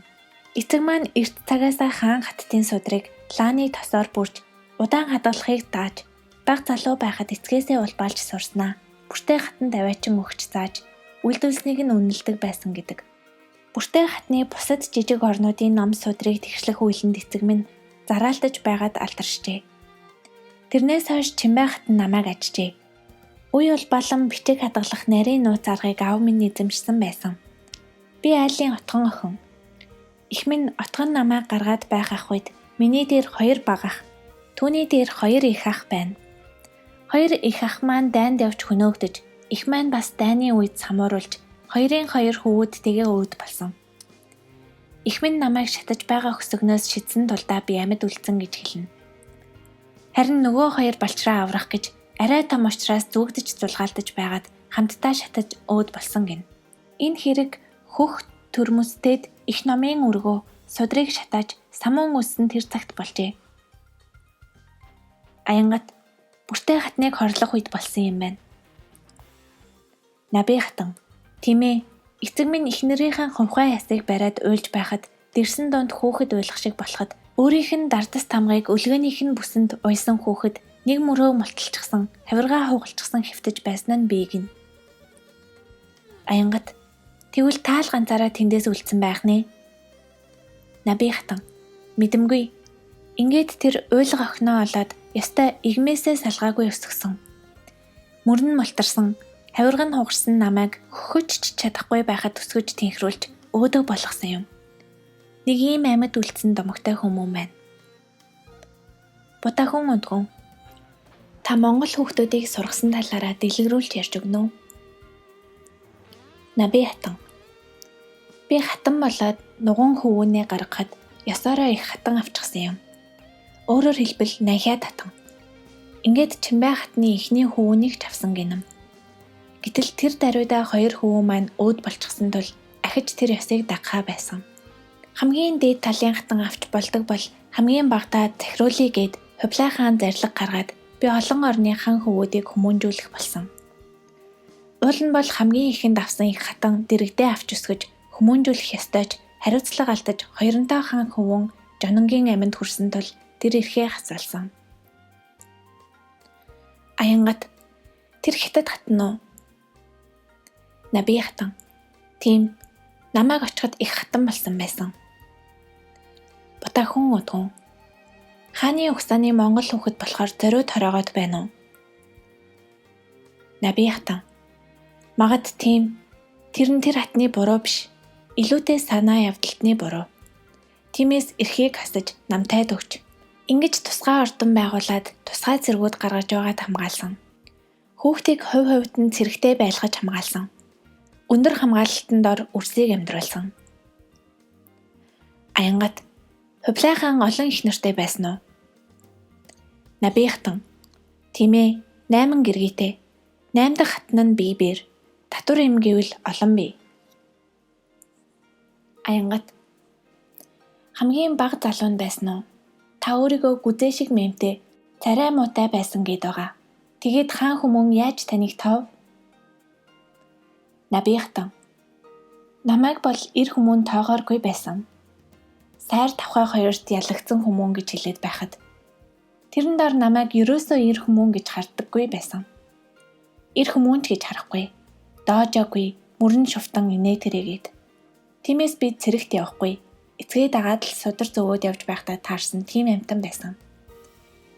Эцэг маань эрт цагаасаа хаан хаттын судрыг лааны тосоор бүрж удаан хадгалахыг дааж бага залуу байхад эцгээсээ улбаалж сурснаа. Бүртээ хатанд аваачин өгч зааж үйлдүүлснийг нь үнэлдэг байсан гэдэг. Бүртээ хатны бусад жижиг орнуудын ном судрыг тэгшлэх үйлэнд эцэг минь зараалтаж байгаад алдаршжээ. Тэрнээс хойш Чимбай хатан намайг ажжээ. Үе улбаалан бичиг хадгалах нарийн нууц аргыг аав минь эзэмшсэн байсан. Би айлын отгон охин. Их минь отгон намайг гаргаад байх ах үед миний дээр 2 бага ах, түүний дээр 2 их ах байна. 2 их ах маань дайнд явж хөнөөгдөж, их маань бас дайны үед самууруулж, 2-2 хөвгүүд тэгээ өвд болсон. Их минь намайг шатаж байгаа хөсгнөөс шидсэн тулдаа би амьд үлдсэн гэж хэлнэ. Харин нөгөө 2 балчраа аврах гэж арай том учраас зүгдэж зулгаалтаж байгаад хамтдаа шатаж өвд болсон гин. Энэ хэрэг хөх төрмөстэд их номын өргөө судрыг шатааж самуун үссэн тэр цагт болжээ. Аянгат бүртээ хатныг хорлох үед болсон юм байна. Наби хатан. Тийм ээ. Эцэг минь эхнэрийнхэн хувхай ясыг бариад уйлж байхад дэрсэн донд хүүхэд уйлах шиг болоход өөрийнх нь дардас тамгыг өлгөөнийх нь бүсэнд уйсан хүүхэд нэг мөрөө мулталчихсан, хавиргаа хугалчихсан хэвтэж байсан нь би гин. Аянгат тэгвэл таал ганцаараа тэндээс үлдсэн байх нэ. Наби хатан. Мэдэмгүй. Ингээд тэр уйлга охиноо олоод ястай игмээсээ салгаагүй өсгсөн. Мөрн мултарсан, хавирга нь хугарсан намайг хөхөж чадахгүй байхад өсгөж тэнхрүүлж өөдөө болгосон юм. Нэг ийм амьд үлдсэн домогтой хүмүүс байна. Бутахан өдгөн. Та Монгол хүүхдүүдийг сургасан талаараа дэлгэрүүлж ярьж өгнө үү? Наби хатан. Би хатан болоод нуган хөвгүүнээ гаргахад ёсоороо их хатан авчихсан юм. Өөрөөр хэлбэл нахиад хатан. Ингээд Чимбай хатны эхний хөвгүүнийг ч авсан гинэм. Гэтэл тэр даруйдаа 2 хөвгүү маань өөд болчихсон тул ахиж тэр ёсыг дагахаа байсан. Хамгийн дээд талын хатан авч болдог бол хамгийн багадаа захируулъя гэд Хувлай хаан зарлиг гаргаад би олон орны хан хөвгүүдийг хүмүүнжүүлэх болсон. Уул нь бол хамгийн ихэнд авсан их хатан дэрэгдээ авч өсгөж хүмүүнжүүлэх ёстойч хариуцлага алдаж 2 хан хөвгөн жононгийн аминд хүрсэн тул тэр эрхээ хасаалсан. Аянгат тэр хятад хатан уу? Наби хатан. Тийм. Намайг очиход их хатан болсон байсан. Бутахан өдгөн. Хааны угсааны Монгол хүүхэд болохоор зориуд хороогоод байна уу? Наби хатан. Магад тийм. Тэр нь тэр хатны буруу биш. Илүүтэй санаа явдалтны буруу. Тиймээс эрхийг хасаж намтайд өгч. Ингэж тусгай ордон байгуулад тусгай зэргүүд гаргаж байгаад хамгаалсан. Хүүхдийг хувь хувьд нь цэрэгтэй байлгаж хамгаалсан. Өндөр хамгаалалтанд ор үрсийг амьдруулсан. Аянгат Хувлай хаан олон их нэртэй байсан уу? Наби хатан. Тийм ээ, 8 гэргийтэй. 8 дахь хатан нь биебэр. Татвар им гэвэл олон бий. Аянгат хамгийн бага залуу нь байсан уу? Та өөрийгөө гүзээ шиг мэмтэй, царай муутай байсан гээд байгаа. Тэгээд хаан хүмүүн яаж таныг тов? Наби хатан. Намайг бол эр хүмүүн тоогооргүй байсан. Сайр тавхай 2-т ялагдсан хүмүүн гэж хэлээд байхад тэрэн дор намайг ерөөсөө эр хүмүүн гэж харддаггүй байсан. Эр хүмүүн ч гэж харахгүй. Доожоогүй, мөрөн шуфтан инээ тэрэгээд. Тиймээс би цэрэгт явахгүй. Эцгээ дагаад л судар зөвөөд явж байхдаа таарсан тийм амтан байсан.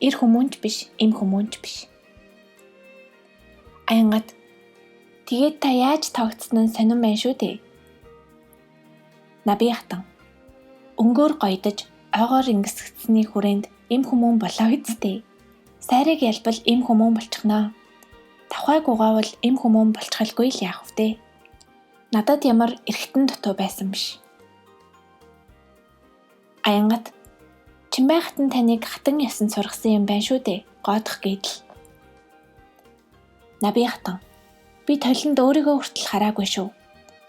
Эр хүмүүнч биш, эм хүмүүнч биш. Аянгат тэгээд та яаж тоогдсон нь сонирн байна шүү дээ. Наби хатан. Өнгөөр гойдож, ойгоор ингэсгэцсний хүрээнд эм хүмүүн болоо үсттэй. Сайрыг ялбал эм хүмүүн болчихноо. Тавхайг угаавал эм хүмүүн болчихалгүй л яах вэ? Надад ямар эргэтэн дутуу байсан биш. Аянгат Чимбай хатан таныг хатан ясан сургасан юм байна шүү дээ. Гоодох гэдэл. Наби хатан. Би толинд өөрийгөө хүртэл хараагүй шүү.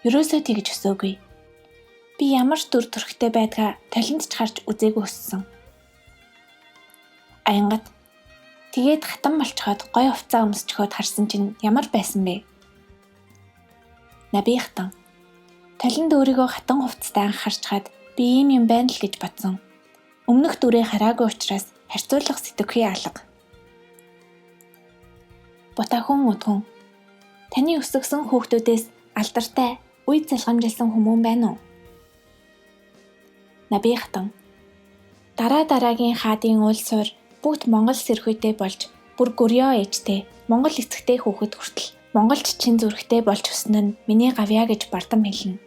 Ерөөсөө тэгж өсөөгүй. Би ямар ч дүр төрхтэй байдгаа толинд ч харж үзээгүй өссөн. Аянгат тэгээд хатан болчиход гой хувцас өмсчгөөд харсан чинь ямар байсан бэ? Наби хатан. Толинд өөрийгөө хатан хувцастай анхаарчхад Би ийм юм байна л гэж бодсон. Өмнөх дүрээ хараагүй учраас харьцуулах сэтгэхүй алга. Ботахон өдгөн. Таны өсгсөн хүүхдүүдээс алдартай, үе залгамжилсан хүмүүн байна уу? Набихтан. Дараагийн хаадын уул суур бүгд Монгол сэрхүйтэй болж, бүр гөрьөө ээжтэй, Монгол эцэгтэй хүүхэд хүртэл Монголч чин зүрхтэй болж өснө нь миний гавьяа гэж бардам хэлнэ.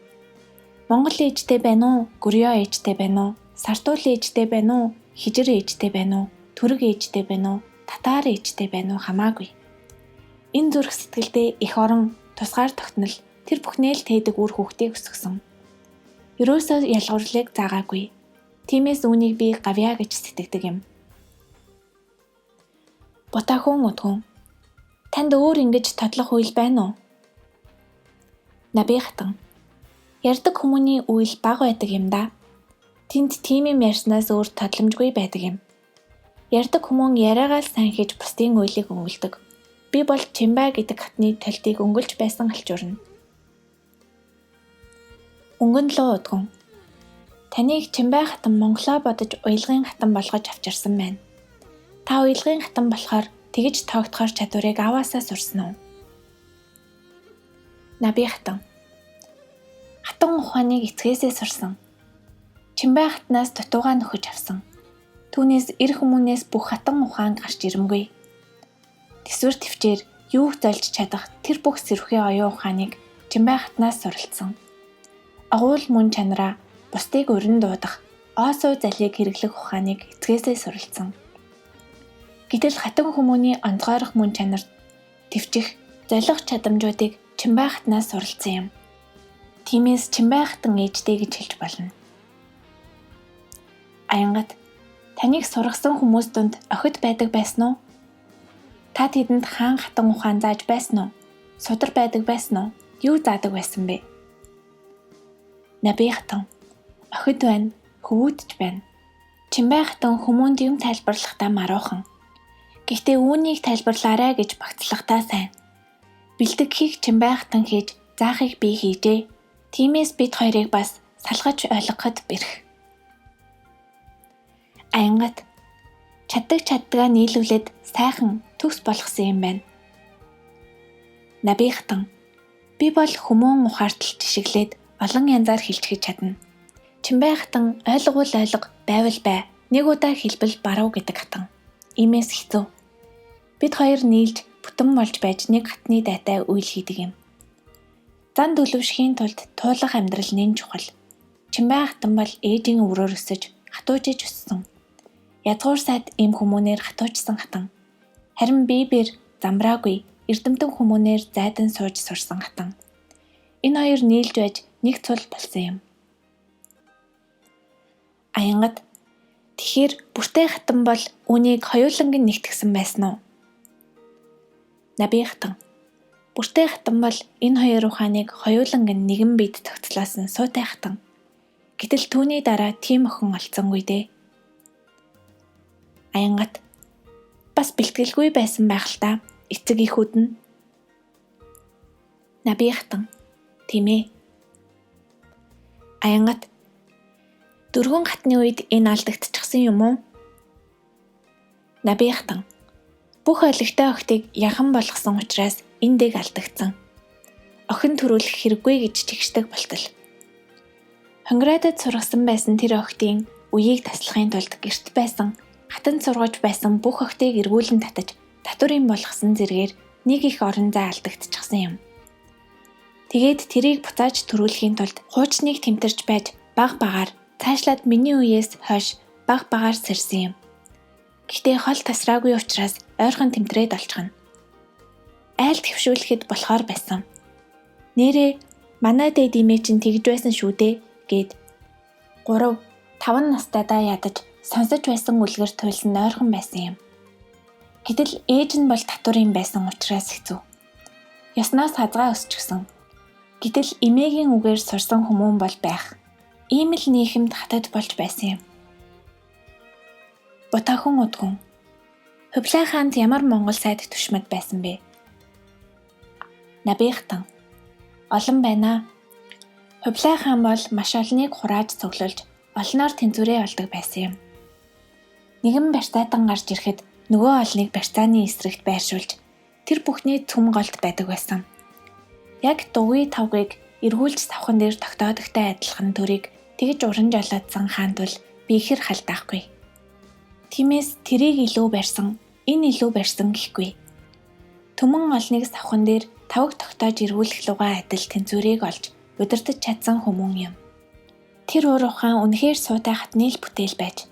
Монгол ээжтэй байна уу? Гөрьөө ээжтэй байна уу? Сартуул ээжтэй байна уу? Хижир ээжтэй байна уу? Түрэг ээжтэй байна уу? Татар ээжтэй байна уу? Хамаагүй. Энэ зүрх сэтгэлдээ их орон, тусгаар тогтнол, тэр бүхнээ л тээдэг үр хүүхдийг өсгсөн. Ерөөсөө ялгуурлыг заагаагүй. Тиймээс үүнийг би гавьяа гэж сэтгэдэг юм. Ботахон өдгөн. Танд өөр ингэж тодлох үйл байна уу? Набихтан. Ярддаг хүмүүний үйл бага байдаг юм да. Тэнд тийм юм ярьснаас өөр тодломжгүй байдаг юм. Ярддаг хүмүүн яриагаа л сайн хийж бусдын үйлийг өнгөлдөг. Би бол Чимбай гэдэг хатны толтыг өнгөлж байсан алчуурна. Өнгөн лөө өдгөн. Таныг Чимбай хатан Монголоо бодож уялгын хатан болгож авчирсан байна. Та уялгын хатан болохоор тэгж тоогдохоор чадварыг аваасаа сурсан уу? Набихтан. Хатан ухааныг эцгээсээ сурсан. Чимбай хатнаас дутуугаа нөхөж авсан. Түүнээс эр хүмүүнээс бүх хатан ухаан гарч ирэмгүй. Тэсвэр төвчээр юуг зольж чадах тэр бүх сэрхий оюун ухааныг Чимбай хатнаас суралцсан. Агуул мөн чанараа, бусдыг урин дуудах, оосуу залийг хэрэглэх ухааныг эцгээсээ суралцсан. Гэтэл хатан хүмүүний онцгойрох мөн чанар, төвчих, золих чадамжуудыг Чимбай хатнаас суралцсан юм. Тиймээс Чимбай хатан ээжтэй гэж хэлж болно. Аянгат, таныг сургасан хүмүүс дунд охид байдаг байсан уу? Та тэдэнд хаан хатан ухаан зааж байсан уу? Судар байдаг байсан уу? Юу заадаг байсан бэ? Набихтан. Охид байна, хөвгүүдч байна. Чимбай хатан хүмүүнд юм тайлбарлахдаа маруухан. Гэхдээ үүнийг тайлбарлаарай гэж багтлахдаа сайн. Бэлтгэхийг Чимбай хатан хийж, заахыг би хийжээ. Тиймээс бид хоёрыг бас салгаж ойлгоход бэрх. Аянгат. Чаддгаа нийлүүлээд сайхан төгс болгосон юм байна. Набихтан. Би бол хүмүүн ухаартал жишиглээд олон янзаар хэлчихэж чадна. Чимбай хатан ойлгов байвал бай. Нэг удаа хэлбэл барав гэдэг хатан. Иймээс хэцүү. Бид хоёр нийлж бүтэн болж байж нэг хатны дайтай үйл хийдэг юм. Зан төлөвшхийн тулд туулах амьдрал нэн чухал. Чимбай хатан бол ээжийн өврөөр өсөж, хатуужиж өссөн. Язгуур сайд эм хүмүүнээр хатуужсан хатан. Харин биебэр замбраагүй, эрдэмтэн хүмүүнээр зайдан сууж сурсан хатан. Энэ хоёр нийлж байж нэг цул болсон юм. Аянгат. Тэгэхээр бүртэй хатан бол үүнийг хоёуланг нь нэгтгсэн байсан уу? Набихтан. Бүртэй хатан бол энэ хоёр ухааныг хоёуланг нь нэгэн бид тогтцлоосон суутай хатан. Гэтэл түүний дараа тийм охин олцсонгүй дээ. Аянгат. Бас бэлтгэлгүй байсан байх л та. Эцэг ихүүд нь. Набихтан. Тийм ээ. Аянгат. Дөрвөн хатны үед энэ алдагдчихсан юм уу? Набихтан. Бүх ойлгохтой охтыг яхан болгосон учраас энэ дэг алдагдсан. Охин төрүүлэх хэрэггүй гэж чигшдэг болтол. Хонгородод сургасан байсан тэр охтын үеийг таслахын тулд гэрт байсан, хатан сургаж байсан бүх охтыг эргүүлэн татаж, татврын болгосон зэргээр нэг их орон зай алдагдчихсан юм. Тэгээд тэрийг буцааж төрүүлэхийн тулд хуучныг тэмтэрч байж багаар цаашлаад миний үеэс хойш багаар сэрсэн юм. Гэхдээ хол тасраагүй учраас ойрхон тэмтрээд олчихно. Айл твшүүлэхэд болохоор байсан. Нэрээ манай дээд имээ чинь тэгж байсан шүү дээ гэд 3-5 настайдаа ядаж сонсож байсан үлгэр туйлсан ойрхон байсан юм. Гэтэл ээж нь бол татвар юм байсан учраас хэцүү. Яснаас хазгаа өсчихсөн. Гэтэл эмээгийн үгээр сурсан хүмүүн бол байх. Ийм л нийгэмд хатад болж байсан юм. Ботахон өдгөн. Хувлай хаанд ямар Монгол сайд түшмэд байсан бэ? Набихтан. Олон байна. Хувлай хаан бол маш олныг хурааж цуглуулж, олноор тэнцвэрээ болдог байсан юм. Нэгэн барьцаатан гарч ирэхэд нөгөө олныг барьцааны эсрэгт байршуулж тэр бүхний цөм голд байдаг байсан. Яг дугуй тавгийг эргүүлж савхан дээр тогтоодогтой адилхан төрийг тэгж уран жолоодсан хаан тул би ихэр халдаахгүй. Тиймээс тэрийг илүү барьсан, энэ илүү барьсан гэхгүй. Төмөн олныг савхан дээр тавг тогтоож эргүүлэх лугаа адил тэнцвэрийг олж удирдах чадсан хүмүүн юм. Тэр уур ухаан үнэхээр суутай хатны л бүтээл байж.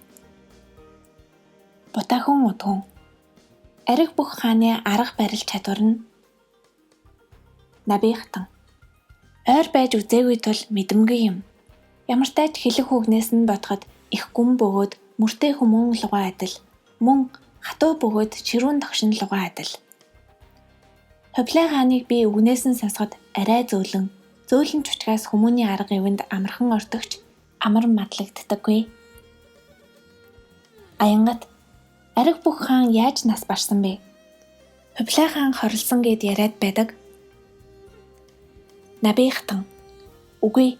Бутаахан удгун. Ариг бүх хааны арга барил чадвар нь набихтан. Ойр байж үзээгүй тул мэдэмгүй юм. Ямартай ч хэлэх үгнээс нь бодоход их гүн бөгөөд мөртэй хүмүүн лугаа адил, мөн хатуу бөгөөд ширүүн тогшин лугаа адил. Хувлай хааныг би үгнээс нь сонсоход арай зөөлөн чучгаас хүмүүний арга ивэнд амархан ортогч амар мадлагддаггүй. Аянгат ариг бүх хаан яаж нас барсан бэ? Хувлай хаан хорилсон гэд яриад байдаг. Набихтан. Үгүй.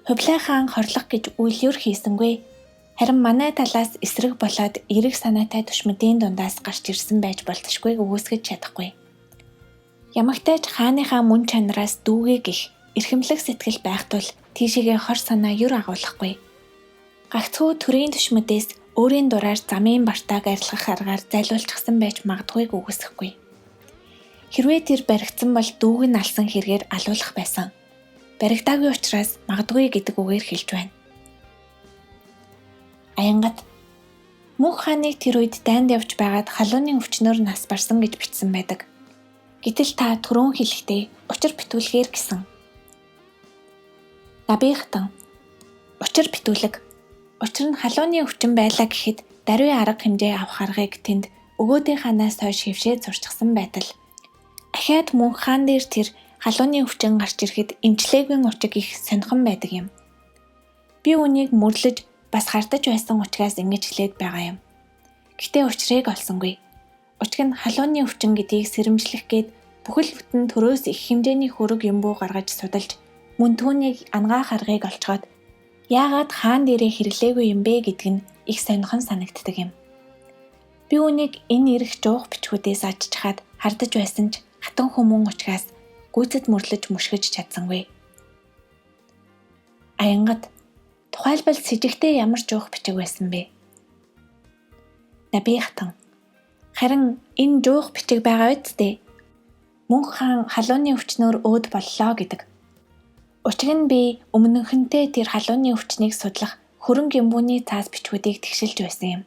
Хувлай хаан хорлох гэж үйл юр хийсэнгүй. Харин манай талаас эсрэг болоод эрэг санаатай түшмэдийн дундаас гарч ирсэн байж болтошгүй өгөөсгөж чадахгүй. Ямагтай ч хааныхаа мөн чанараас дүүгээ гих эрхэмлэх сэтгэл байх тул тийшээгээ хор санаа юр агуулахгүй. Гагцхүү төрийн түшмэдээс өөрийн дураар замын бартааг арилгах аргаар зайлуулчихсан байж магадгүй үгүйсэхгүй. Хэрвээ тэр баригдсан бол дүүг нь алсан хэрэгээр алуулах байсан. Баригдаагүй учраас магадгүй гэдэг үгээр хэлж байна. Аянгат мөнх хааныг тэр үед дайнд явж байгаад халууны өвчнөр нас барсан гэж бичсэн байдаг. Гэтэл та түрүүн хэлэхдээ учир битүүлгээр гэсэн. Набихтан. Учир битүүлэг. Учир нь халууны өвчин байлаа гэхэд даруй арга хэмжээ авах аргыг тэнд өгөөдийн хаанаас хойш хөвшөөд сурчсан байтал ахиад мөнх хаан дээр тэр халууны өвчин гарч ирэхэд эмчлээгийн учиг их сонирхон байдаг юм. Би үнийг мөрлөж бас хардаж байсан учраас ингэж хэлээд байгаа юм. Гэтэ учрыг олсонгүй. Учиг нь халууны өвчин гэдгийг сэрэмжлэх гээд бүхэл бүтэн төрөөс их хэмжээний хөрөг юмбуу гаргаж судалж мөн түүнийг ангаах аргыг олцоод яагаад хаан дээрээ хэрэглээгүй юм бэ гэдг нь их сонирхон санагддаг юм. Би үнийг энэ ирэх жуух бичгүүдээс ажичхаад хардаж байсан ч хатан хүмүүн учраас гүйцэд мөрлөж мушгиж чадсангүй. Аянгат тухайлбал с жигтэй ямар жуух бичиг байсан бэ? Набихтан. Харин энэ жуух бичиг байгаа үсттэй. Мөнх хаан халууны өвчнөөр өөд боллоо гэдэг. Учиг нь би өмнөхөнтэй тэр халууны өвчнийг судлах хөрөнгө юмбууны цаас бичгүүдийг тэгшилж байсан юм.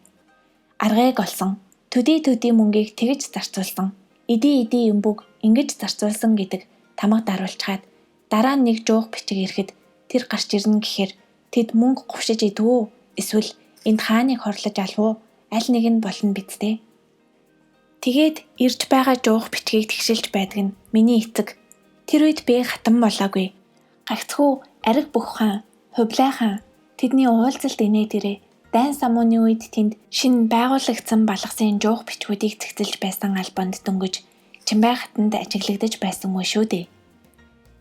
Аргыг олсон, төдий мөнгийг тэгж зарцуулсан, эдий юмбуг ингэж зарцуулсан гэдэг тамга даруулчаад дараа нь нэг жуух бичиг ирэхэд тэр гарч ирнэ гэхээр тэд мөнгө говшиж идвүү эсвэл энд хааныг хорлож алвуу аль нэг нь болно бидтэй. Тэгээд ирж байгаа жуух бичгийг тэгшилж байдаг нь миний эцэг. Тэр үед би хатан болоогүй. Гагцхүү ариг бүх хаан, хувлай хаан тэдний уулзалт инээд ирээ. Дайн самууны үед тэнд шинэ байгуулагдсан балгасын жуух бичгүүдийг цэгцэлж байсан албанд дөнгөж Чимбай хатанд ажиглагдаж байсан мөн шүү дээ.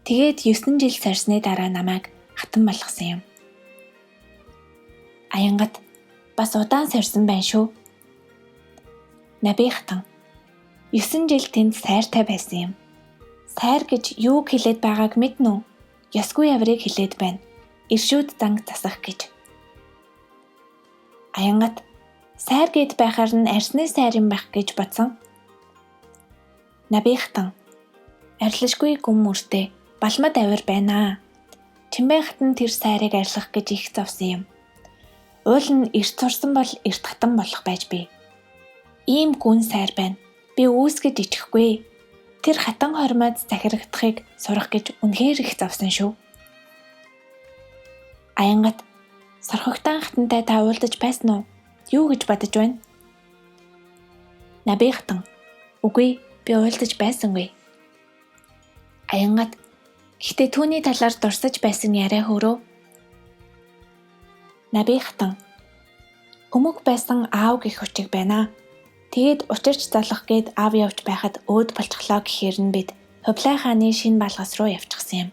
Тэгээд 9 жил сарсны дараа намайг хатан болгосон юм. Аянгат бас удаан сарсан байна шүү. Набихтан. 9 жил тэнд сайртай байсан юм. Сайр гэж юу хэлээд байгааг мэднэ үү? Ёсгүй яврыг хэлээд байна. Иршүүд занг засах гэж. Аянгат сайр гэд байхаар нь арсны сайр юм байх гэж бодсон. Набихтан. Арилшгүй гүн мөртэй балмад авир байна. Чимбай хатан тэр сайрыг арилгах гэж их зовсон юм. Уул нь эрт сурсан бол эрт хатан болох байж би. Ийм гүн сайр байна. Би үүсгэж ичихгүй. Тэр хатан хормойд захирагдахыг сурах гэж үнэхээр их зовсон шүү. Аянгат сорхогтан хатантай та уулзаж байсан уу? Юу гэж бодож байна? Набихтан. Үгүй, би уулзаж байсангүй. Аянгат. Гэхдээ түүний талаар дурсаж байсан яриа хөрөө. Набихтан. Өмөг байсан аав гэх учиг байна. Тэгээд учирч залах гээд аав явж байхад өөд болчихлоо гэхээр нь бид Хувлай хааны шинэ балгас руу явчихсан юм.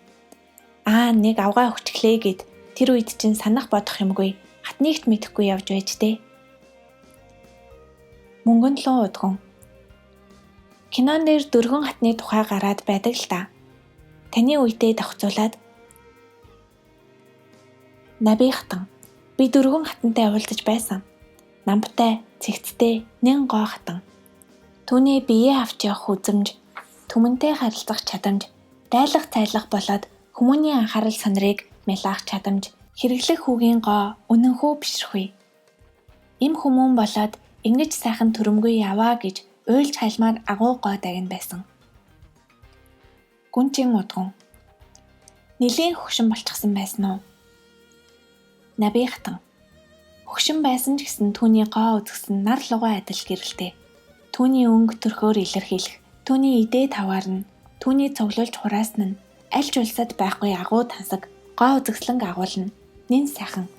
Нэг авгаа өгчлээ гэд тэр үед чинь санах бодох юмгүй хатнийгт мэдэхгүй явж байж дээ. Мөнгөн луу удган. Кинон дээр дөрвөн хатны тухай гараад байдаг л да. Таны үедээ давхцуулаад Набихтан би дөрвөн хатантай уулзаж байсан. Намтай, цэгцтэй, нэн гоо хатан. Түүний биеэ авч явах үзэмж, түмэнтэй харилцах чадамж, дайлах цайлах болоод хүмүүний анхаарал сонирыг мэлаах чадамж, хэрэглэх үгийн гоо үнэнхүү бишрэхүй. Им хүмүүн болоод ингэж сайхан төрөмгүй яваа гэж уйлж хайлмаар агуу гоо дагна байсан. Гүнчийн удган. Нилийн хөгшин болчихсон байсан уу? Набихтан. Хөгшин байсан ч гэсэн түүний гоо үзэсгэлэн нар лугай адил гэрэлтэй. Түүний өнгө төрхөөр илэрхийлэх, түүний идээ таваарна, түүний цуглуулж хураасна нь аль ч улсад байхгүй агуу тансаг, гоо үзэсгэлэн агуулна. Нин сайхан.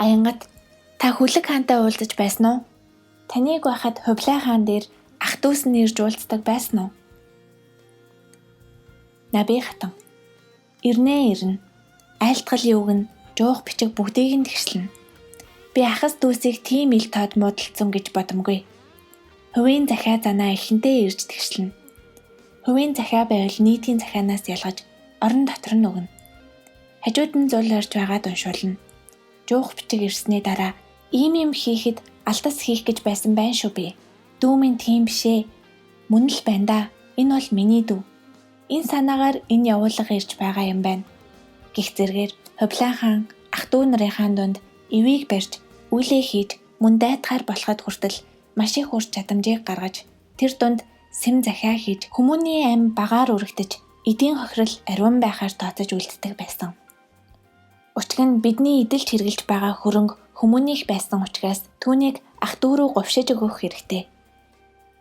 Аянгат та Хүлэг хаантай уулзаж байсан уу? Таныг байхад Хувлай хаан дээр ах дүүс нь ирж уулздаг байсан уу? Набихтан. Ирнэ. Айлтгал юуг нь жуух бичиг бүгдийг нь тэгшлэн. Би ахас дүүсийг тийм ил тод муудалцсан гэж бодомгүй. Хувийн захиа занаа эхэнтэй ирж тэгшлэн. Хувийн захиа байвал нийтийн захианаас ялгаж орон дотор нь өгнө. Хажууд нь зул орж байгаад уншуулна. Жуух бичиг ирсний дараа ийм хийхэд алдас хийх гэж байсан байх шүү би. Дүү минь тийм бишээ. Мөн л байна да. Энэ бол миний дүү. Энэ санаагаар энэ явуулга ирж байгаа юм байна. Гэх зэргээр Хувлай хаан ах дүү нарын дунд ивийг барьж, үйлээ хийж, мөн дайтахаар болоход хүртэл маш их ур чадамжийг гаргаж, тэр дунд сэм захиа хийж, хүмүүний ам багаар үргэлдэж, эдийн хохирол ариун байхаар тооцож үлддэг байсан. Учир нь бидний эдэлж хэрглэж байгаа хөрөнгө хүмүүнийх байсан учраас түүнийг ах дүү рүү говшиж өгөх хэрэгтэй.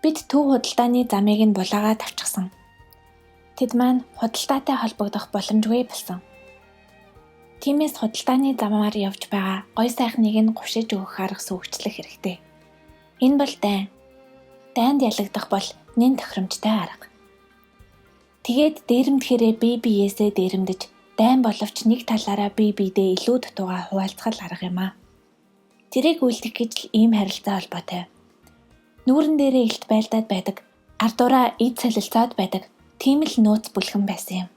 Бид төв худалдааны замыг нь булаагаад авчихсан. Тэд маань худалдаатай холбогдох боломжгүй болсон. Тиймээс худалдааны замаар явж байгаа гой сайхныг нь говшиж өгөх арга сүйгчлэх хэрэгтэй. Энэ бол дайн. Дайнд ялагдах бол нэн тохиромжтой арга. Тэгээд дээрэмдэхээрээ бие биеэсээ дээрэмдэж, дайн боловч нэг талаараа бие биедээ илүү дутууга хуваалцах арга юм аа. Тэрийг үлдэх гэж л ийм харилцаа холбоотой. Нүүрэн дээрээ илт байлдаад байдаг, ардураа эд солилцоод байдаг, тийм л нууц бүлгэн байсан юм.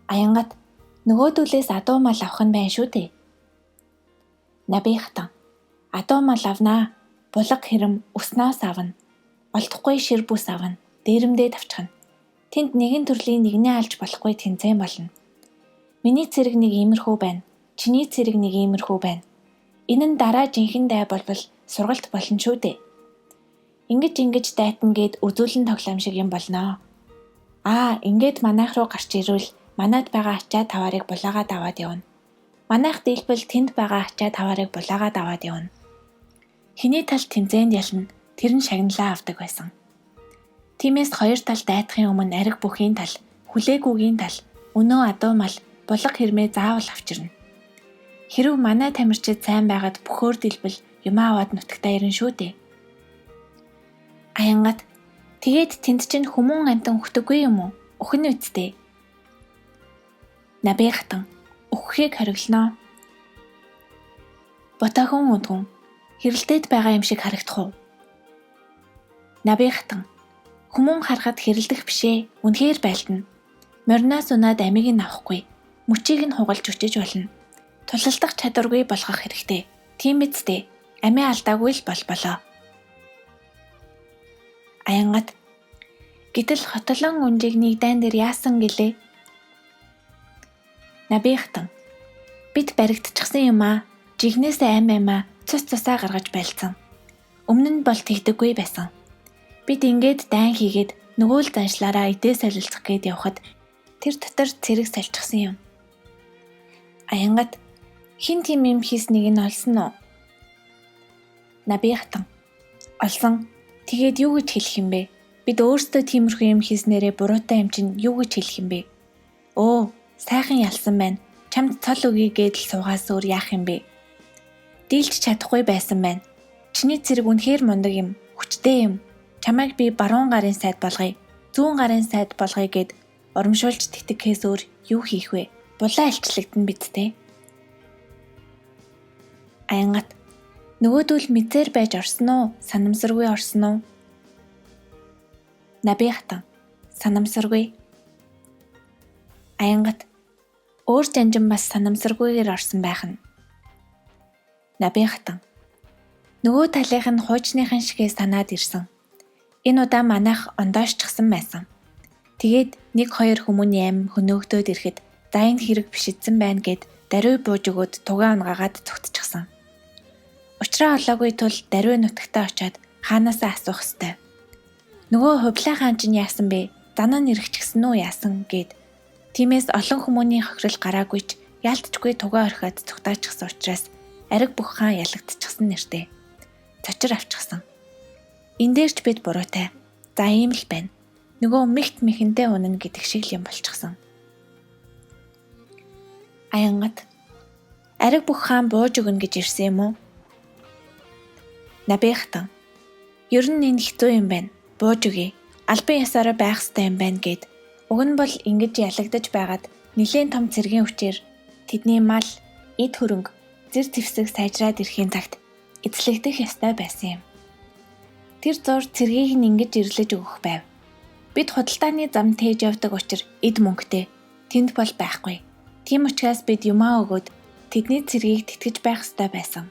Аянгат нөгөөдүүлээс адуу мал авах нь байна шүү дээ. Набихтан. Адуу мал авнаа. Булга хэрэм өснөөс авна. Олдохгүй шир бүс авна. Дээрэмдээ тавчхна. Тэнд нэгэн төрлийн нэгнээ алж болохгүй тэнцэн болно. Миний цэрэг нэг иймэрхүү байна. Чиний цэрэг нэг иймэрхүү байна. Энэ нь дараа жинхэнэ дай болбол сургалт болно шүү дээ. Ингэж дайтна гэд үзүүлэн тоглоом шиг юм болноо. Ингээд манайх руу гарч ирвэл манайд байгаа ачаа таваарыг булаагаад аваад явна. Манайх дийлбэл тэнд байгаа ачаа таваарыг булаагаад аваад явна. Хиний тал тэмцээнд ялна, тэр нь шагналаа авдаг байсан. Тиймээс хоёр тал дайтахын өмнө ариг бүхийн тал, хүлээгүүгийн тал, өнөө адуу мал, булга хэрмээ заавал авчирна. Хэрв манай тамирчид сайн байгаад бөхөөр дийлбэл юмаа аваад нутагтаа ирнэ шүү дээ. Аянгат тэгээд тэнд чинь хүмүүн амтан өгдөггүй юм уу? Өхөн үсттэй. Набихтан. Өгөхийг хориглоноо. Ботахон удган. Хэрэлдээд байгаа юм шиг харагдах уу? Набихтан. Хүмүүн харахад хэрэлдэх бишээ. Үнэхээр байлдана. Мориноос унаад амийг нь авахгүй. Мөчийг нь хугалж өчөж болно. Тулалдах чадваргүй болгох хэрэгтэй. Тийм биз дээ. Амиа алдаагүй л болоо. Аянгат. Гэтэл хотолон үнжиг нэг дайн дээр яасан гэлээ? Набихтан. Бид баригдчихсан юм аа. Жигнэсээ амаа цусаа гаргаж байлцсан. Өмнө нь бол тэгдэггүй байсан. Бид ингээд дайн хийгээд нөгөө л заншлаараа идээ солилцох гээд явхад тэр дотор цэрэг салчихсан юм. Аянгат. Хин тийм юм хийснийг нь олсон уу? Набихтан. Олсон. Тэгээд юу гэж хэлэх юм бэ? Бид өөрсдөө тиймэрхүү юм хийснээрээ буруутай юм чинь юу гэж хэлэх юм бэ? Сайхан ялсан байна. Чамд цол өгье гэдэл суугаас өөр яах юм бэ? Дийлж чадахгүй байсан байна. Чиний цэрэг үнэхээр мундаг юм. Хүчтэй юм. Чамайг би баруун гарын сайд болгоё. Зүүн гарын сайд болгоё гэд урамшуулж тэтгэхээс өөр юу хийх вэ? булаа илчлэгдэн бидтэй. Аянгат нөгөөдөл мэдээр байж орсон уу? Санамсаргүй орсон уу? Набихтан санамсаргүй. Аянгат өөр жанжин бас санамсаргүйгээр орсон байх нь. Набихтан нөгөө талынх нь хуучныхан шигээ санаад ирсэн. Энэ удаа манайх ондоошчихсан байсан. Тэгээд 1-2 хүмүүний амь хөнөөгдөөд ирэхэд за энэ хэрэг бишидсэн байна гэд даруй бууж өгөөд тугаа унгаагаад цогтчихсан. Учраа олоогүй тул даруй нутагтаа очиод хаанаасаа асуух ёстой. Нөгөө хувлаа хаан чинь яасан бэ? Занаа нэрэгчгсэн үү яасан гэд. Тиймээс олон хүмүүний хохирол гараагүй ч яалтчгүй тугаа орхиод цогтаачихсан учраас ариг бүх хаан ялагдчихсан нэртэй. Цочир авчихсан. Энд дээрч бид буруутай. За ийм л байна. Нөгөө мэгт мэхэндээ унана гэдэг шиг юм болчихсон. Аянгат ариг бүх хаан бууж өгнө гэж ирсэн юм уу? Набихтан ер нь энэ хэцүү юм байна. Бууж өгье. Албан ёсоор байх ёстой юм байна гэд. Уг нь бол ингэж ялагдаж байгаад нэлийн том цэргийн хүчээр тэдний мал, эд хөрөнгө, зэр твсэг сайжраад ирэхийн цагт эзлэгдэх ёстой байсан юм. Тэр зур цэргийг нь ингэж ирлэж өгөх байв. Бид худалдааны зам тээж явдаг учраас эд мөнгөтэй. Тэнд бол байхгүй. Тийм учраас бид юмаа өгөөд тэдний цэргийг тэтгэж байх ёстой байсан.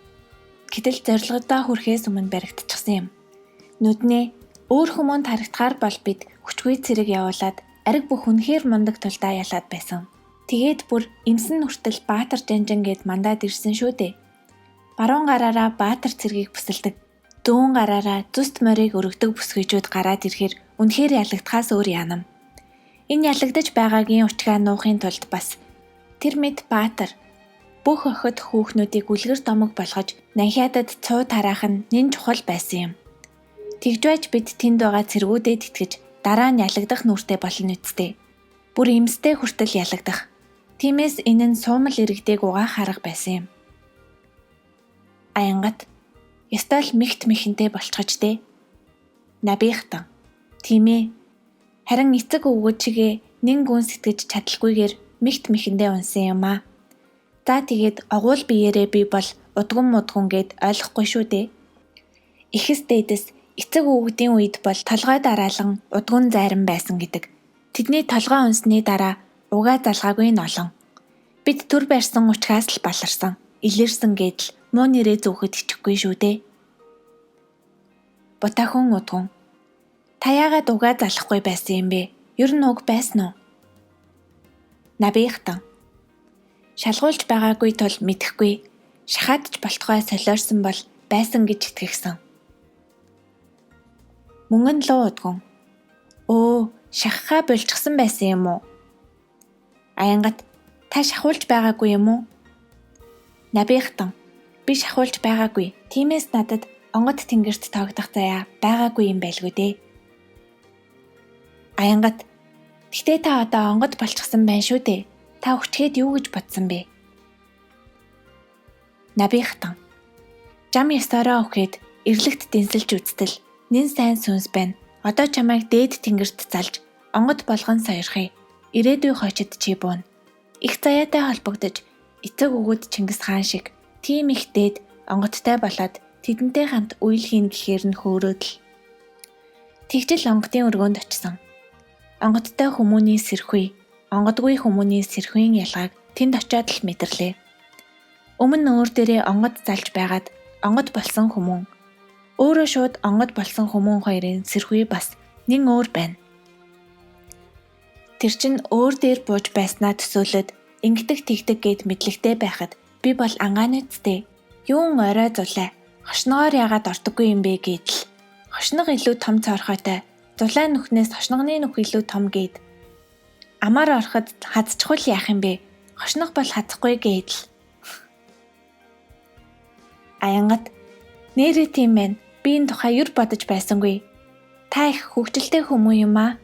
Гэтэл зорилгодоо хүрэхээс өмнө баригдчихсан юм. Нүднээ өөр хүмүүнд харагдахаар бол бид хүчгүй цэрэг явуулаад ариг бүх үнэхээр мундаг тулдаа ялаад байсан. Тэгээд бүр эмсэн хүртэл Баатар жанжин гэд мандаад ирсэн шүү дээ. Баруун гараараа Баатар цэргийг бүсэлдэг. Зүүн гараараа зүст морийг өргөдөг бүсгүйчүүд гараад ирэхээр үнэхээр ялагдахаас өөр яанам. Энэ ялагдаж байгаагийн учгаа нуухын тулд бас тэр мэд Баатар бүх охид хүүхнүүдийг үлгэр домог болгож нанхиадад цуу тараах нь нэн чухал байсан юм. Тэгж байж бид тэнд байгаа цэргүүдэд итгэж дараа нь ялагдах нүртэй болно үсттэй. Бүр эмстэй хүртэл ялагдах. Тиймээс энэ нь суумал иргэдэг угаах арга байсан юм. Аянгат ёстой л мэгт мэхэнтэй болчихож дээ. Набихтан тийм ээ. Харин эцэг өвгөө чигээ нэн гүн сэтгэж чадалгүйгээр мэгт мэхэндээ унсан юм аа. За тэгээд огуул биеэрээ би бол удган мудган гэд ойлгохгүй шүү дээ. Ихэс дээдэс эцэг өвгдийн үед бол толгой дараалан удган зайран байсан гэдэг. Тэдний толгой унсны дараа угаа залгаагүй нь олон. Бид төр барьсан учраас л баларсан, илэрсэн гэдэл муу нэрээ зүүхэд ичихгүй шүү дээ. Бутахан удган. Та яагаад угаа залахгүй байсан юм бэ? Ер нь уг байсан уу? Набихтан. Шалгуулж байгаагүй тул мэдэхгүй. Шахаадч болтгой солиорсон бол байсан гэж итгэгсэн. Мөнгөн луу удган. Өө, шахахаа болчихсон байсан юм уу? Аянгат та шахуулж байгаагүй юм уу? Набихтан. Би шахуулж байгаагүй. Тиймээс надад онгод тэнгэрт тоогдох заяа байгаагүй юм байлгүй дээ. Аянгат. Гэтэ та одоо онгод болчихсон байна шүү дээ. Та өчгээд юу гэж бодсон бэ? Набихтан. Жам ёсороо өгöd эрлэгт дэнсэлж үзтэл нэн сайн сүнс байна. Одоо чамайг дээд тэнгэрт залж онгод болгон сойрхъя. Ирээдүй хойчод чи буун. Их заяатай холбогдож эцэг өгөөд Чингис хаан шиг тийм их дээд онгодтой болоод тэдэнтэй хамт үйл хийн гэхээр нь хөөрөөд л. Тэгжил онгодын өргөөнд очсон. Онгодтой хүмүүний сэрхүй, онгодгүй хүмүүний сэрхүйн ялгааг тэнд очиод л мэдэрлээ. Өмнө өөр дээрээ онгод залж байгаад онгод болсон хүмүүн өөрөө шууд онгод болсон хүмүүн хоёрын сэрхүй бас нэн өөр байна. Тэр чин өөр дээр бууж байснаа төсөөлөд ингэдэг тэгдэг гэд мэдлэгтэй байхад би бол ангаанэцтэй юун орой зулаа хошногоор яагаад ортоггүй юм бэ гэдэл хошног илүү том цорхойтой зулаа нүхнээс хошногны нүх илүү том гэд амар ороход хазчихвал яах юм бэ? Хошног бол хазахгүй гэдэл. Аянгат нэрээ тийм байна. Би энэ тухай юр бодож байсангүй. Та их хөвгчлөлтэй хүмүүс юм аа.